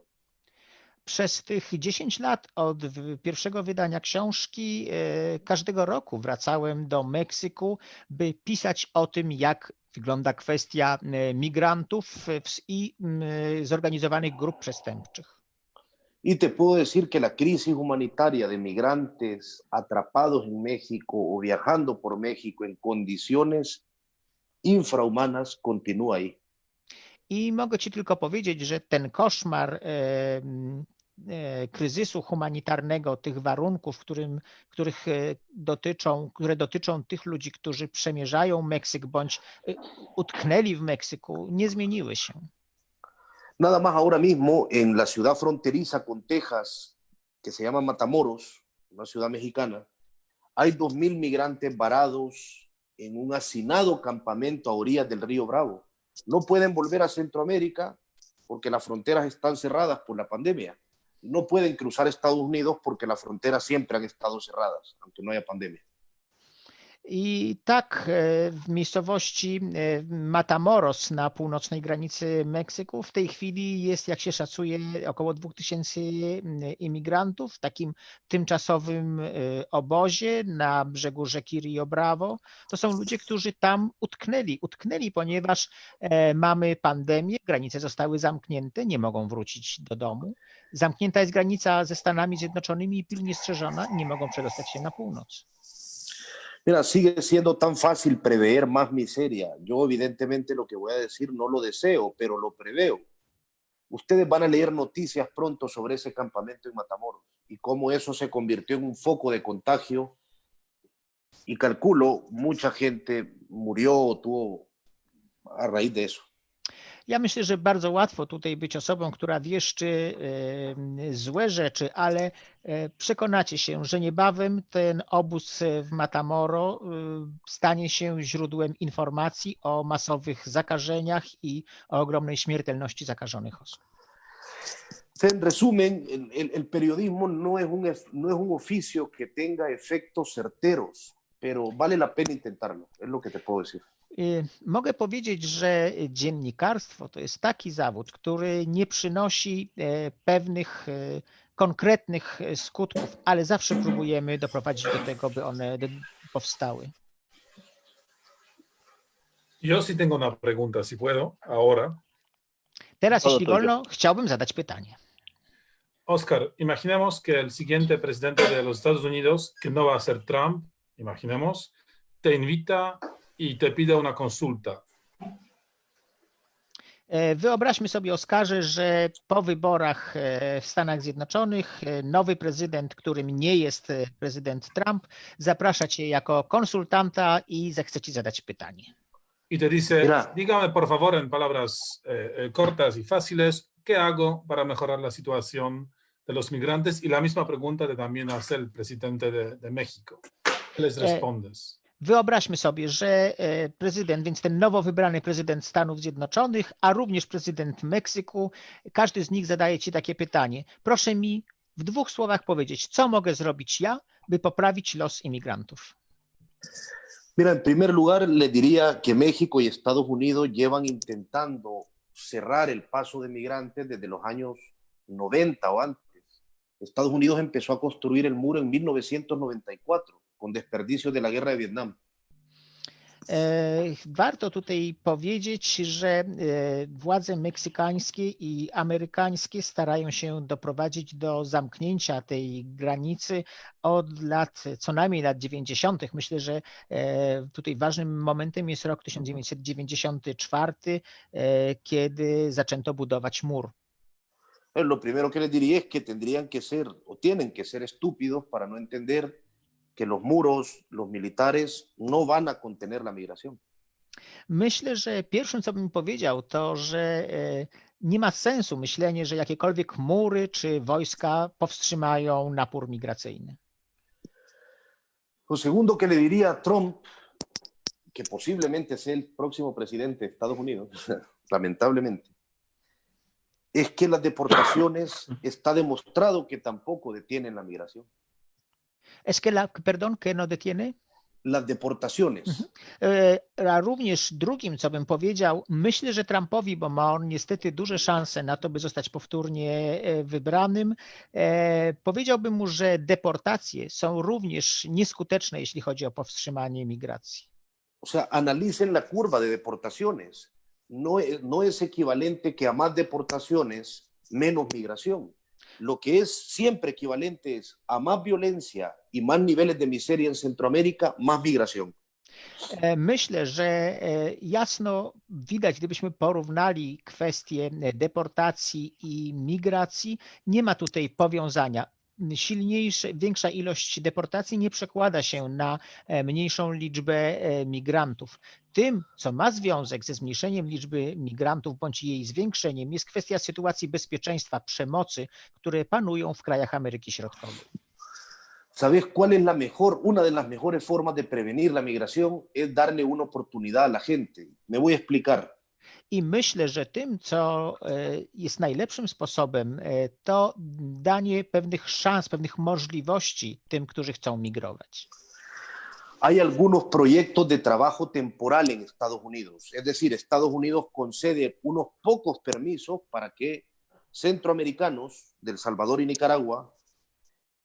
Przez tych 10 lat od pierwszego wydania książki każdego roku wracałem do Meksyku, by pisać o tym, jak wygląda kwestia migrantów i zorganizowanych grup przestępczych. Y te puedo decir que la crisis humanitaria de migrantes atrapados en México o viajando por México en condiciones infrahumanas continúa ahí. I mogę ci tylko powiedzieć, że ten koszmar kryzysu humanitarnego, tych warunków, które dotyczą tych ludzi, którzy przemierzają Meksyk bądź utknęli w Meksyku, nie zmieniły się. Nada más ahora mismo en la ciudad fronteriza con Texas, que se llama Matamoros, una ciudad mexicana, hay 2,000 migrantes varados en un hacinado campamento a orillas del río Bravo. No pueden volver a Centroamérica porque las fronteras están cerradas por la pandemia. No pueden cruzar Estados Unidos porque las fronteras siempre han estado cerradas, aunque no haya pandemia. I tak w miejscowości Matamoros na północnej granicy Meksyku w tej chwili jest, jak się szacuje, około 2000 imigrantów w takim tymczasowym obozie na brzegu rzeki Rio Bravo. To są ludzie, którzy tam utknęli, ponieważ mamy pandemię, granice zostały zamknięte, nie mogą wrócić do domu. Zamknięta jest granica ze Stanami Zjednoczonymi i pilnie strzeżona, nie mogą przedostać się na północ. Mira, sigue siendo tan fácil prever más miseria. Yo evidentemente lo que voy a decir no lo deseo, pero lo preveo. Ustedes van a leer noticias pronto sobre ese campamento en Matamoros y cómo eso se convirtió en un foco de contagio y calculo mucha gente murió o tuvo a raíz de eso. Ja myślę, że bardzo łatwo tutaj być osobą, która wieszczy złe rzeczy, ale przekonacie się, że niebawem ten obóz w Matamoro stanie się źródłem informacji o masowych zakażeniach i o ogromnej śmiertelności zakażonych osób. En resumen, el periodismo no es un oficio que tenga efectos certeros, pero vale la pena intentarlo, es lo que te puedo decir. Mogę powiedzieć, że dziennikarstwo to jest taki zawód, który nie przynosi pewnych konkretnych skutków, ale zawsze próbujemy doprowadzić do tego, by one powstały. Yo sí tengo una pregunta, si puedo, ahora. Teraz, jeśli doctor, wolno, chciałbym zadać pytanie. Oscar, imaginemos que el siguiente presidente de los Estados Unidos, que no va a ser Trump, imaginemos, te invita y te pide una consulta. Wyobraźmy sobie, Oskarze, że po wyborach w Stanach Zjednoczonych nowy prezydent, którym nie jest prezydent Trump, zaprasza cię jako konsultanta i zechce ci zadać pytanie. Y te dice, Mira. dígame por favor en palabras cortas y fáciles, ¿qué hago para mejorar la situación de los migrantes? Y la misma pregunta te también hace el presidente de México. ¿Qué les respondes? Wyobraźmy sobie, że prezydent, więc ten nowo wybrany prezydent Stanów Zjednoczonych, a również prezydent Meksyku, każdy z nich zadaje ci takie pytanie. Proszę mi w 2 słowach powiedzieć, co mogę zrobić ja, by poprawić los imigrantów? Mira, en primer lugar, le diría que México y Estados Unidos llevan intentando cerrar el paso de migrantes desde los años 90 o antes. Estados Unidos empezó a construir el muro en 1994, con desperdicio de la guerra de Vietnam. Warto tutaj powiedzieć, że władze meksykańskie i amerykańskie starają się doprowadzić do zamknięcia tej granicy od lat, co najmniej lat 90. Myślę, że tutaj ważnym momentem jest rok 1994, kiedy zaczęto budować mur. Lo primero que les diría es que tendrían que ser o tienen que ser estúpidos para no entender que los muros, los militares no van a contener la migración. Myślę, że pierwszym, co bym powiedział, to, że nie ma sensu myślenie, że jakiekolwiek mury czy wojska powstrzymają napór migracyjny. Lo segundo que le diría a Trump, que posiblemente sea el próximo presidente de Estados Unidos, lamentablemente, es que las deportaciones está demostrado que tampoco detienen la migración. Es que perdón, que no detiene? Las deportaciones. A również drugim, co bym powiedział, myślę, że Trumpowi, bo ma on niestety duże szanse na to, by zostać powtórnie wybranym, powiedziałbym mu, że deportacje są również nieskuteczne, jeśli chodzi o powstrzymanie migracji. O sea, analicen la curva de deportaciones. No es equivalente que a más deportaciones, menos migración. Lo que es siempre equivalente es a más violencia y más niveles de miseria en Centroamérica, más migración. Myślę, że jasno widać, gdybyśmy porównali kwestie deportacji i migracji, nie ma tutaj powiązania. Większa ilość deportacji nie przekłada się na mniejszą liczbę migrantów. Tym, co ma związek ze zmniejszeniem liczby migrantów bądź jej zwiększeniem, jest kwestia sytuacji bezpieczeństwa, przemocy, które panują w krajach Ameryki Środkowej. ¿Sabes cuál es una de las mejores formas de prevenir la migración? Es darle una oportunidad a la gente. Me voy a explicar. I myślę, że tym, co jest najlepszym sposobem, to danie pewnych szans, pewnych możliwości tym, którzy chcą migrować. Hay algunos proyectos de trabajo temporal en Estados Unidos. Es decir, Estados Unidos concede unos pocos permisos para que centroamericanos de El Salvador y Nicaragua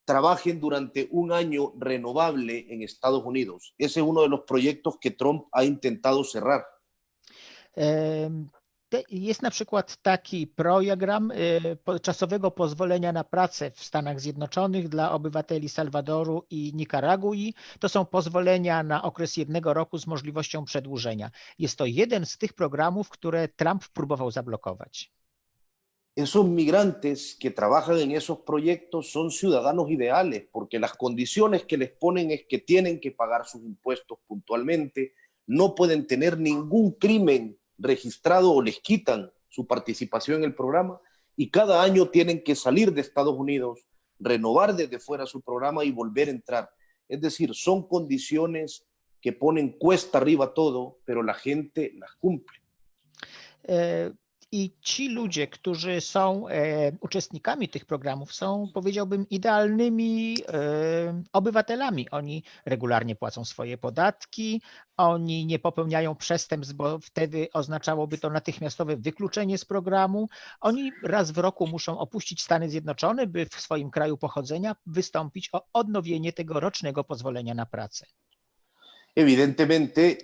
trabajen durante un año renovable en Estados Unidos. Ese es uno de los proyectos que Trump ha intentado cerrar. Jest na przykład taki program czasowego pozwolenia na pracę w Stanach Zjednoczonych dla obywateli Salwadoru i Nikaragui. To są pozwolenia na okres 1 roku z możliwością przedłużenia. Jest to jeden z tych programów, które Trump próbował zablokować. Esos migrantes que trabajan en esos proyectos son ciudadanos ideales porque las condiciones que les ponen es que tienen que pagar sus impuestos puntualmente, no pueden tener ningún crimen registrado o les quitan su participación en el programa y cada año tienen que salir de Estados Unidos, renovar desde fuera su programa y volver a entrar. Es decir, son condiciones que ponen cuesta arriba todo, pero la gente las cumple. I ci ludzie, którzy są uczestnikami tych programów, są, powiedziałbym, idealnymi obywatelami. Oni regularnie płacą swoje podatki, oni nie popełniają przestępstw, bo wtedy oznaczałoby to natychmiastowe wykluczenie z programu. Oni raz w roku muszą opuścić Stany Zjednoczone, by w swoim kraju pochodzenia wystąpić o odnowienie tego rocznego pozwolenia na pracę. Evidentemente,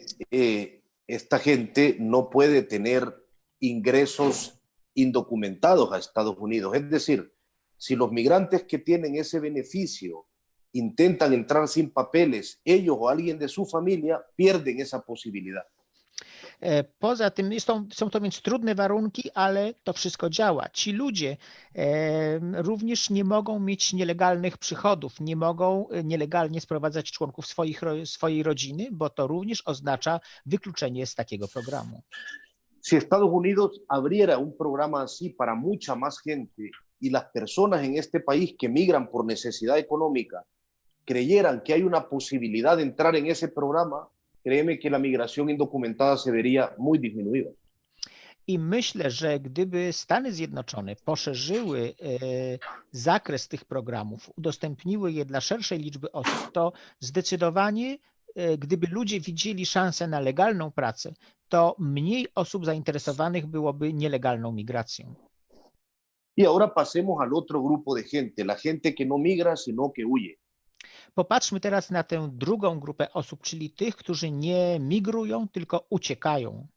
esta gente no puede tener ingresos indocumentados a Estados Unidos. Es decir, si los migrantes que tienen ese beneficio intentan entrar sin papeles, ellos o alguien de su familia pierden esa posibilidad. Poza tym są to więc trudne warunki, ale to wszystko działa. Ci ludzie również nie mogą mieć nielegalnych przychodów, nie mogą nielegalnie sprowadzać członków swojej rodziny, bo to również oznacza wykluczenie z takiego programu. Si Estados Unidos abriera un programa así para mucha más gente y las personas en este país que migran por necesidad económica creyeran que hay una posibilidad de entrar en ese programa, créeme que la migración indocumentada se vería muy disminuida. I myślę, że gdyby Stany Zjednoczone poszerzyły zakres tych programów, udostępniły je dla szerszej liczby osób, to zdecydowanie, gdyby ludzie widzieli szansę na legalną pracę, to mniej osób zainteresowanych byłoby nielegalną migracją. Y ahora pasemos al otro grupo de gente, la gente que no migra, sino que huye. Popatrzmy teraz na tę drugą grupę osób, czyli tych, którzy nie migrują, tylko uciekają.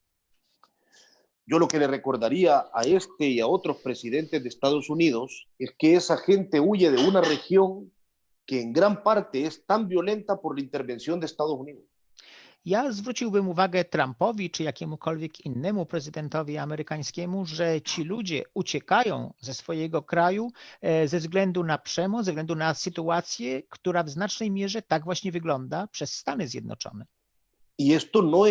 Yo lo que le recordaría a este y a otros presidentes de Estados Unidos es que esa gente huye de una región que en gran parte es tan violenta por la intervención de Estados Unidos. Ja zwróciłbym uwagę Trumpowi czy jakiemukolwiek innemu prezydentowi amerykańskiemu, że ci ludzie uciekają ze swojego kraju ze względu na przemoc, ze względu na sytuację, która w znacznej mierze tak właśnie wygląda przez Stany Zjednoczone. Y esto no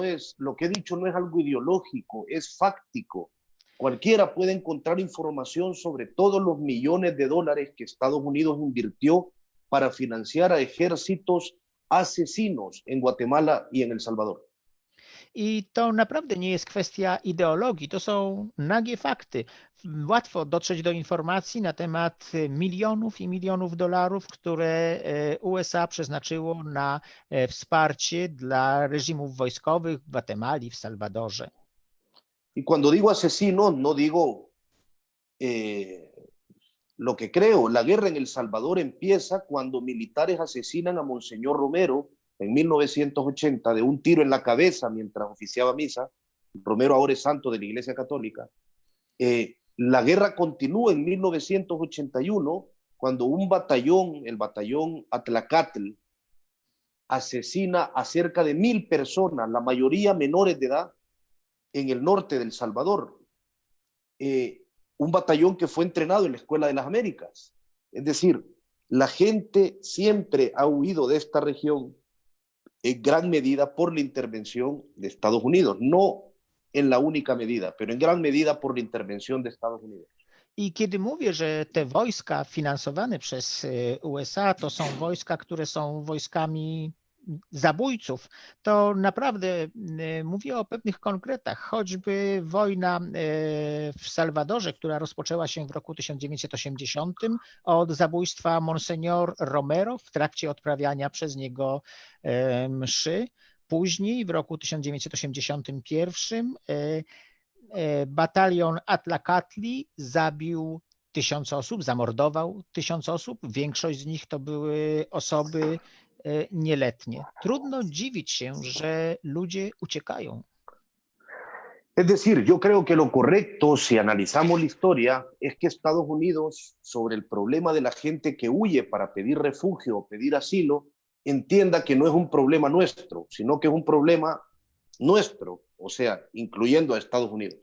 es lo que he dicho, no es algo ideológico, es fáctico. Cualquiera puede encontrar información sobre todos los millones de dólares que Estados Unidos invirtió para financiar a ejércitos asesinos en Guatemala y en El Salvador. I to naprawdę nie jest kwestia ideologii, to są nagie fakty. Łatwo dotrzeć do informacji na temat milionów i milionów dolarów, które USA przeznaczyło na wsparcie dla reżimów wojskowych w Gwatemali, w Salwadorze. Y cuando digo asesinos, no digo lo que creo. La guerra en El Salvador empieza cuando militares asesinan a Monseñor Romero en 1980 de un tiro en la cabeza mientras oficiaba misa. Romero ahora es santo de la Iglesia Católica. La guerra continúa en 1981 cuando un batallón, el batallón Atlacatl, asesina a cerca de 1,000 personas, la mayoría menores de edad, en el norte de El Salvador. Un batallón que fue entrenado en la Escuela de las Américas. Es decir, la gente siempre ha huido de esta región en gran medida por la intervención de Estados Unidos, no en la única medida, pero en gran medida por la intervención de Estados Unidos. I kiedy mówię, że te wojska finansowane przez USA to są wojska, które są wojskami zabójców, to naprawdę mówię o pewnych konkretach, choćby wojna w Salwadorze, która rozpoczęła się w roku 1980 od zabójstwa Monseñor Romero w trakcie odprawiania przez niego mszy. Później w roku 1981 batalion Atlacatli zabił 1000 osób, zamordował 1000 osób, większość z nich to były osoby nieletnie. Trudno dziwić się, że ludzie uciekają. Es decir, yo creo que lo correcto, si analizamos la historia, es que Estados Unidos, sobre el problema de la gente que huye para pedir refugio o pedir asilo, entienda que no es un problema nuestro, sino que es un problema nuestro, o sea, incluyendo a Estados Unidos.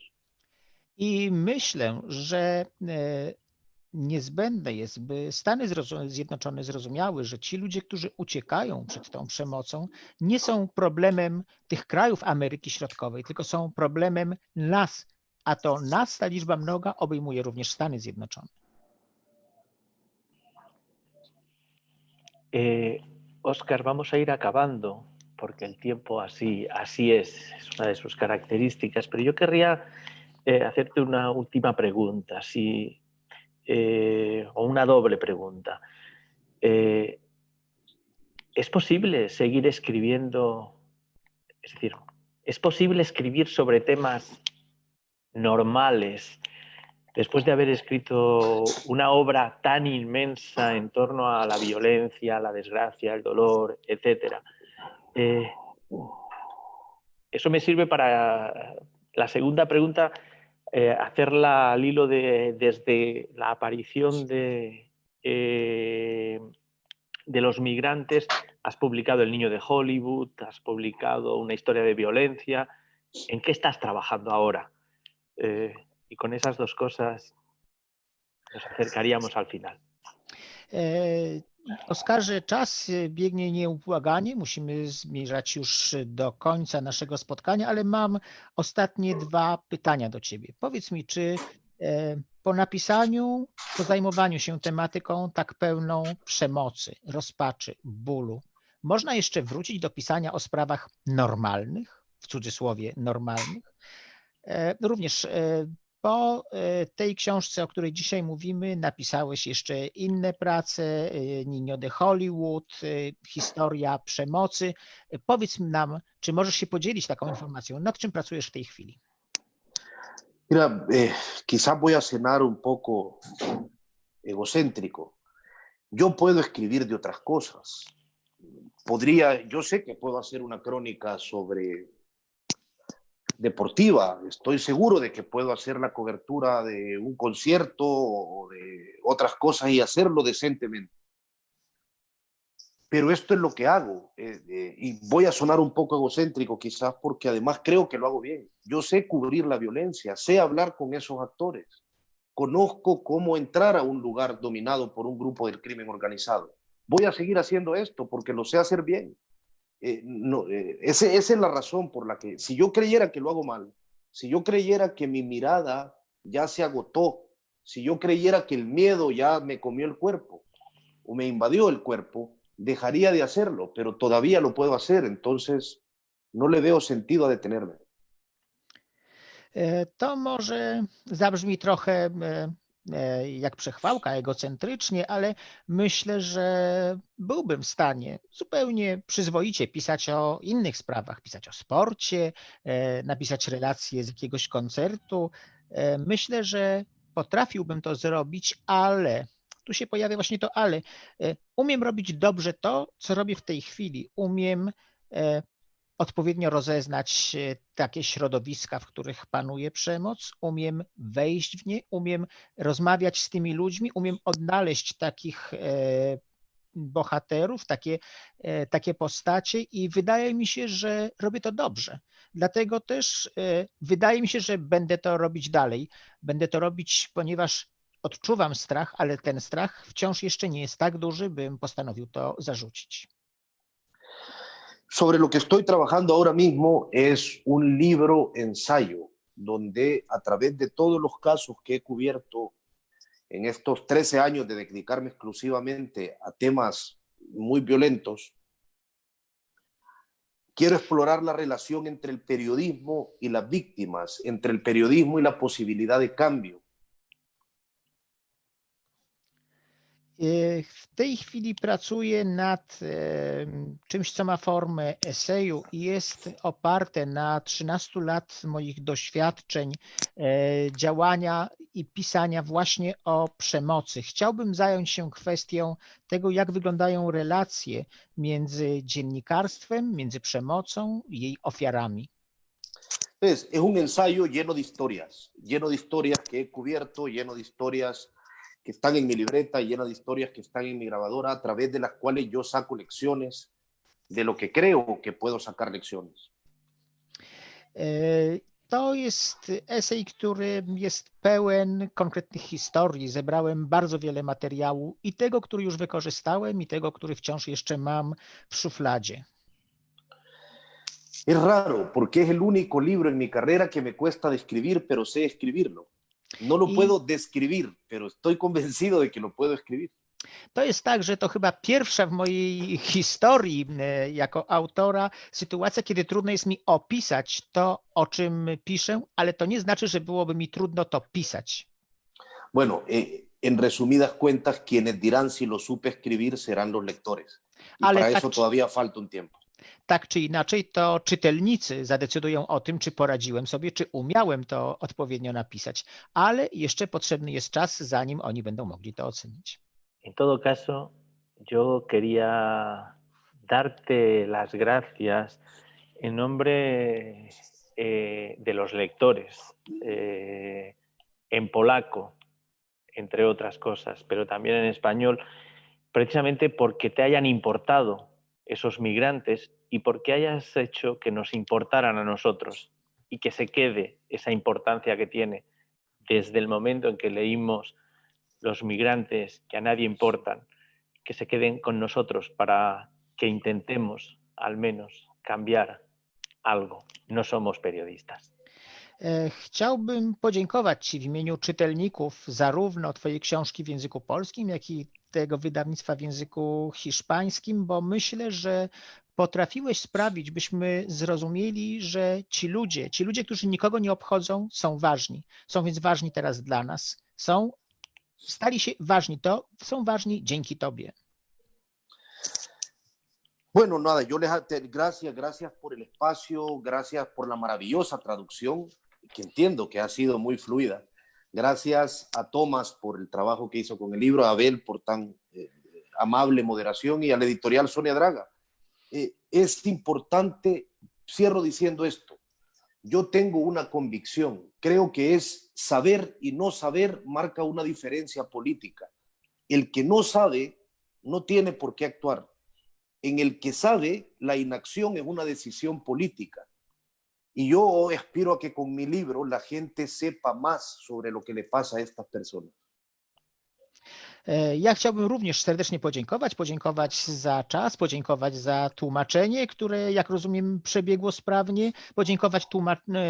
I myślę, że niezbędne jest, by Stany Zjednoczone zrozumiały, że ci ludzie, którzy uciekają przed tą przemocą, nie są problemem tych krajów Ameryki Środkowej, tylko są problemem nas, a to nas, ta liczba mnoga, obejmuje również Stany Zjednoczone. Óscar, vamos a ir acabando porque el tiempo así es una de sus características, pero yo querría hacerte una última pregunta, o una doble pregunta. ¿Es posible seguir escribiendo? Es decir, ¿es posible escribir sobre temas normales después de haber escrito una obra tan inmensa en torno a la violencia, la desgracia, el dolor, etcétera? Eso me sirve para la segunda pregunta, hacerla al hilo desde la aparición de los migrantes. Has publicado El niño de Hollywood, has publicado Una historia de violencia. ¿En qué estás trabajando ahora? Y con esas dos cosas nos acercaríamos al final. Oskarze, czas biegnie nieubłaganie, musimy zmierzać już do końca naszego spotkania, ale mam ostatnie dwa pytania do ciebie. Powiedz mi, czy po napisaniu, po zajmowaniu się tematyką tak pełną przemocy, rozpaczy, bólu, można jeszcze wrócić do pisania o sprawach normalnych, w cudzysłowie normalnych? Również po tej książce, o której dzisiaj mówimy, napisałeś jeszcze inne prace, Niño de Hollywood, historia przemocy. Powiedz nam, czy możesz się podzielić taką informacją, nad czym pracujesz w tej chwili? Mira, quizás voy a sonar un poco egocéntrico. Yo puedo escribir de otras cosas. Yo sé que puedo hacer una crónica sobre deportiva, estoy seguro de que puedo hacer la cobertura de un concierto o de otras cosas y hacerlo decentemente. Pero esto es lo que hago, y voy a sonar un poco egocéntrico quizás porque además creo que lo hago bien. Yo sé cubrir la violencia, sé hablar con esos actores, conozco cómo entrar a un lugar dominado por un grupo del crimen organizado. Voy a seguir haciendo esto porque lo sé hacer bien. Esa es la razón por la que, si yo creyera que lo hago mal, si yo creyera que mi mirada ya se agotó, si yo creyera que el miedo ya me comió el cuerpo o me invadió el cuerpo, dejaría de hacerlo, pero todavía lo puedo hacer, entonces no le veo sentido a detenerme. To może zabrzmi trochę jak przechwałka, egocentrycznie, ale myślę, że byłbym w stanie zupełnie przyzwoicie pisać o innych sprawach, pisać o sporcie, napisać relacje z jakiegoś koncertu. Myślę, że potrafiłbym to zrobić, ale tu się pojawia właśnie to ale. Umiem robić dobrze to, co robię w tej chwili. Umiem odpowiednio rozeznać takie środowiska, w których panuje przemoc, umiem wejść w nie, umiem rozmawiać z tymi ludźmi, umiem odnaleźć takich bohaterów, takie postacie i wydaje mi się, że robię to dobrze. Dlatego też wydaje mi się, że będę to robić dalej. Będę to robić, ponieważ odczuwam strach, ale ten strach wciąż jeszcze nie jest tak duży, bym postanowił to zarzucić. Sobre lo que estoy trabajando ahora mismo es un libro ensayo, donde a través de todos los casos que he cubierto en estos 13 años de dedicarme exclusivamente a temas muy violentos, quiero explorar la relación entre el periodismo y las víctimas, entre el periodismo y la posibilidad de cambio. W tej chwili pracuję nad czymś, co ma formę eseju i jest oparte na 13 lat moich doświadczeń, działania i pisania właśnie o przemocy. Chciałbym zająć się kwestią tego, jak wyglądają relacje między dziennikarstwem, między przemocą i jej ofiarami. Es un ensayo lleno de historias que he cubierto, lleno de historias que están en mi libreta, llena de historias que están en mi grabadora, a través de las cuales yo saco lecciones de lo que creo que puedo sacar lecciones. To jest esej, który jest pełen konkretnych historii. Zebrałem bardzo wiele materiału i tego, który już wykorzystałem, i tego, który wciąż jeszcze mam w szufladzie. Es raro, porque es el único libro en mi carrera que me cuesta describir, pero sé escribirlo. No lo puedo describir, pero estoy convencido de que lo puedo escribir. To jest tak, że to chyba pierwsza w mojej historii jako autora sytuacja, kiedy trudno jest mi opisać to, o czym piszę, ale to nie znaczy, że byłoby mi trudno to pisać. Bueno, en resumidas cuentas, quienes dirán si lo supe escribir serán los lectores. Y Ale para tak eso todavía falta un tiempo. Tak czy inaczej, to czytelnicy zadecydują o tym, czy poradziłem sobie, czy umiałem to odpowiednio napisać, ale jeszcze potrzebny jest czas, zanim oni będą mogli to ocenić. En todo caso, yo quería darte las gracias en nombre de los lectores, en polaco, entre otras cosas, pero también en español, precisamente porque te hayan importado esos migrantes y porque hayas hecho que nos importaran a nosotros y que se quede esa importancia que tiene desde el momento en que leímos Los migrantes que a nadie importan, que se queden con nosotros para que intentemos al menos cambiar algo. No somos periodistas. Chciałbym podziękować Ci w imieniu czytelników zarówno Twojej książki w języku polskim, jak i tego wydawnictwa w języku hiszpańskim, bo myślę, że potrafiłeś sprawić, byśmy zrozumieli, że ci ludzie, którzy nikogo nie obchodzą, są ważni. Są więc ważni teraz dla nas. Stali się ważni, są ważni dzięki Tobie. Bueno, nada, gracias por el espacio, gracias por la maravillosa traducción, que entiendo que ha sido muy fluida. Gracias a Tomás por el trabajo que hizo con el libro, a Abel por tan amable moderación y a la editorial Sonia Draga. Es importante, cierro diciendo esto, yo tengo una convicción, creo que es saber y no saber marca una diferencia política. El que no sabe no tiene por qué actuar. En el que sabe, la inacción es una decisión política. Y yo aspiro a que con mi libro la gente sepa más sobre lo que le pasa a estas personas. Ja chciałbym również serdecznie podziękować za czas, podziękować za tłumaczenie, które, jak rozumiem, przebiegło sprawnie, podziękować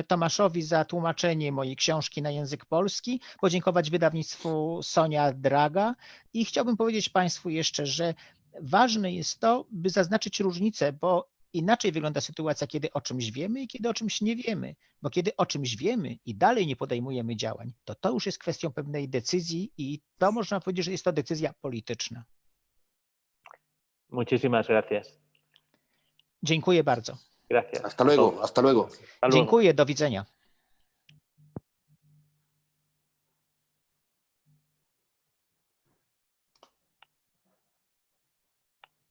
Tomaszowi za tłumaczenie mojej książki na język polski, podziękować wydawnictwu Sonia Draga i chciałbym powiedzieć Państwu jeszcze, że ważne jest to, by zaznaczyć różnicę, bo inaczej wygląda sytuacja, kiedy o czymś wiemy i kiedy o czymś nie wiemy. Bo kiedy o czymś wiemy i dalej nie podejmujemy działań, to już jest kwestią pewnej decyzji i to można powiedzieć, że jest to decyzja polityczna. Muchísimas gracias. Dziękuję bardzo. Gracias. Hasta luego, hasta luego. Hasta luego. Dziękuję, do widzenia.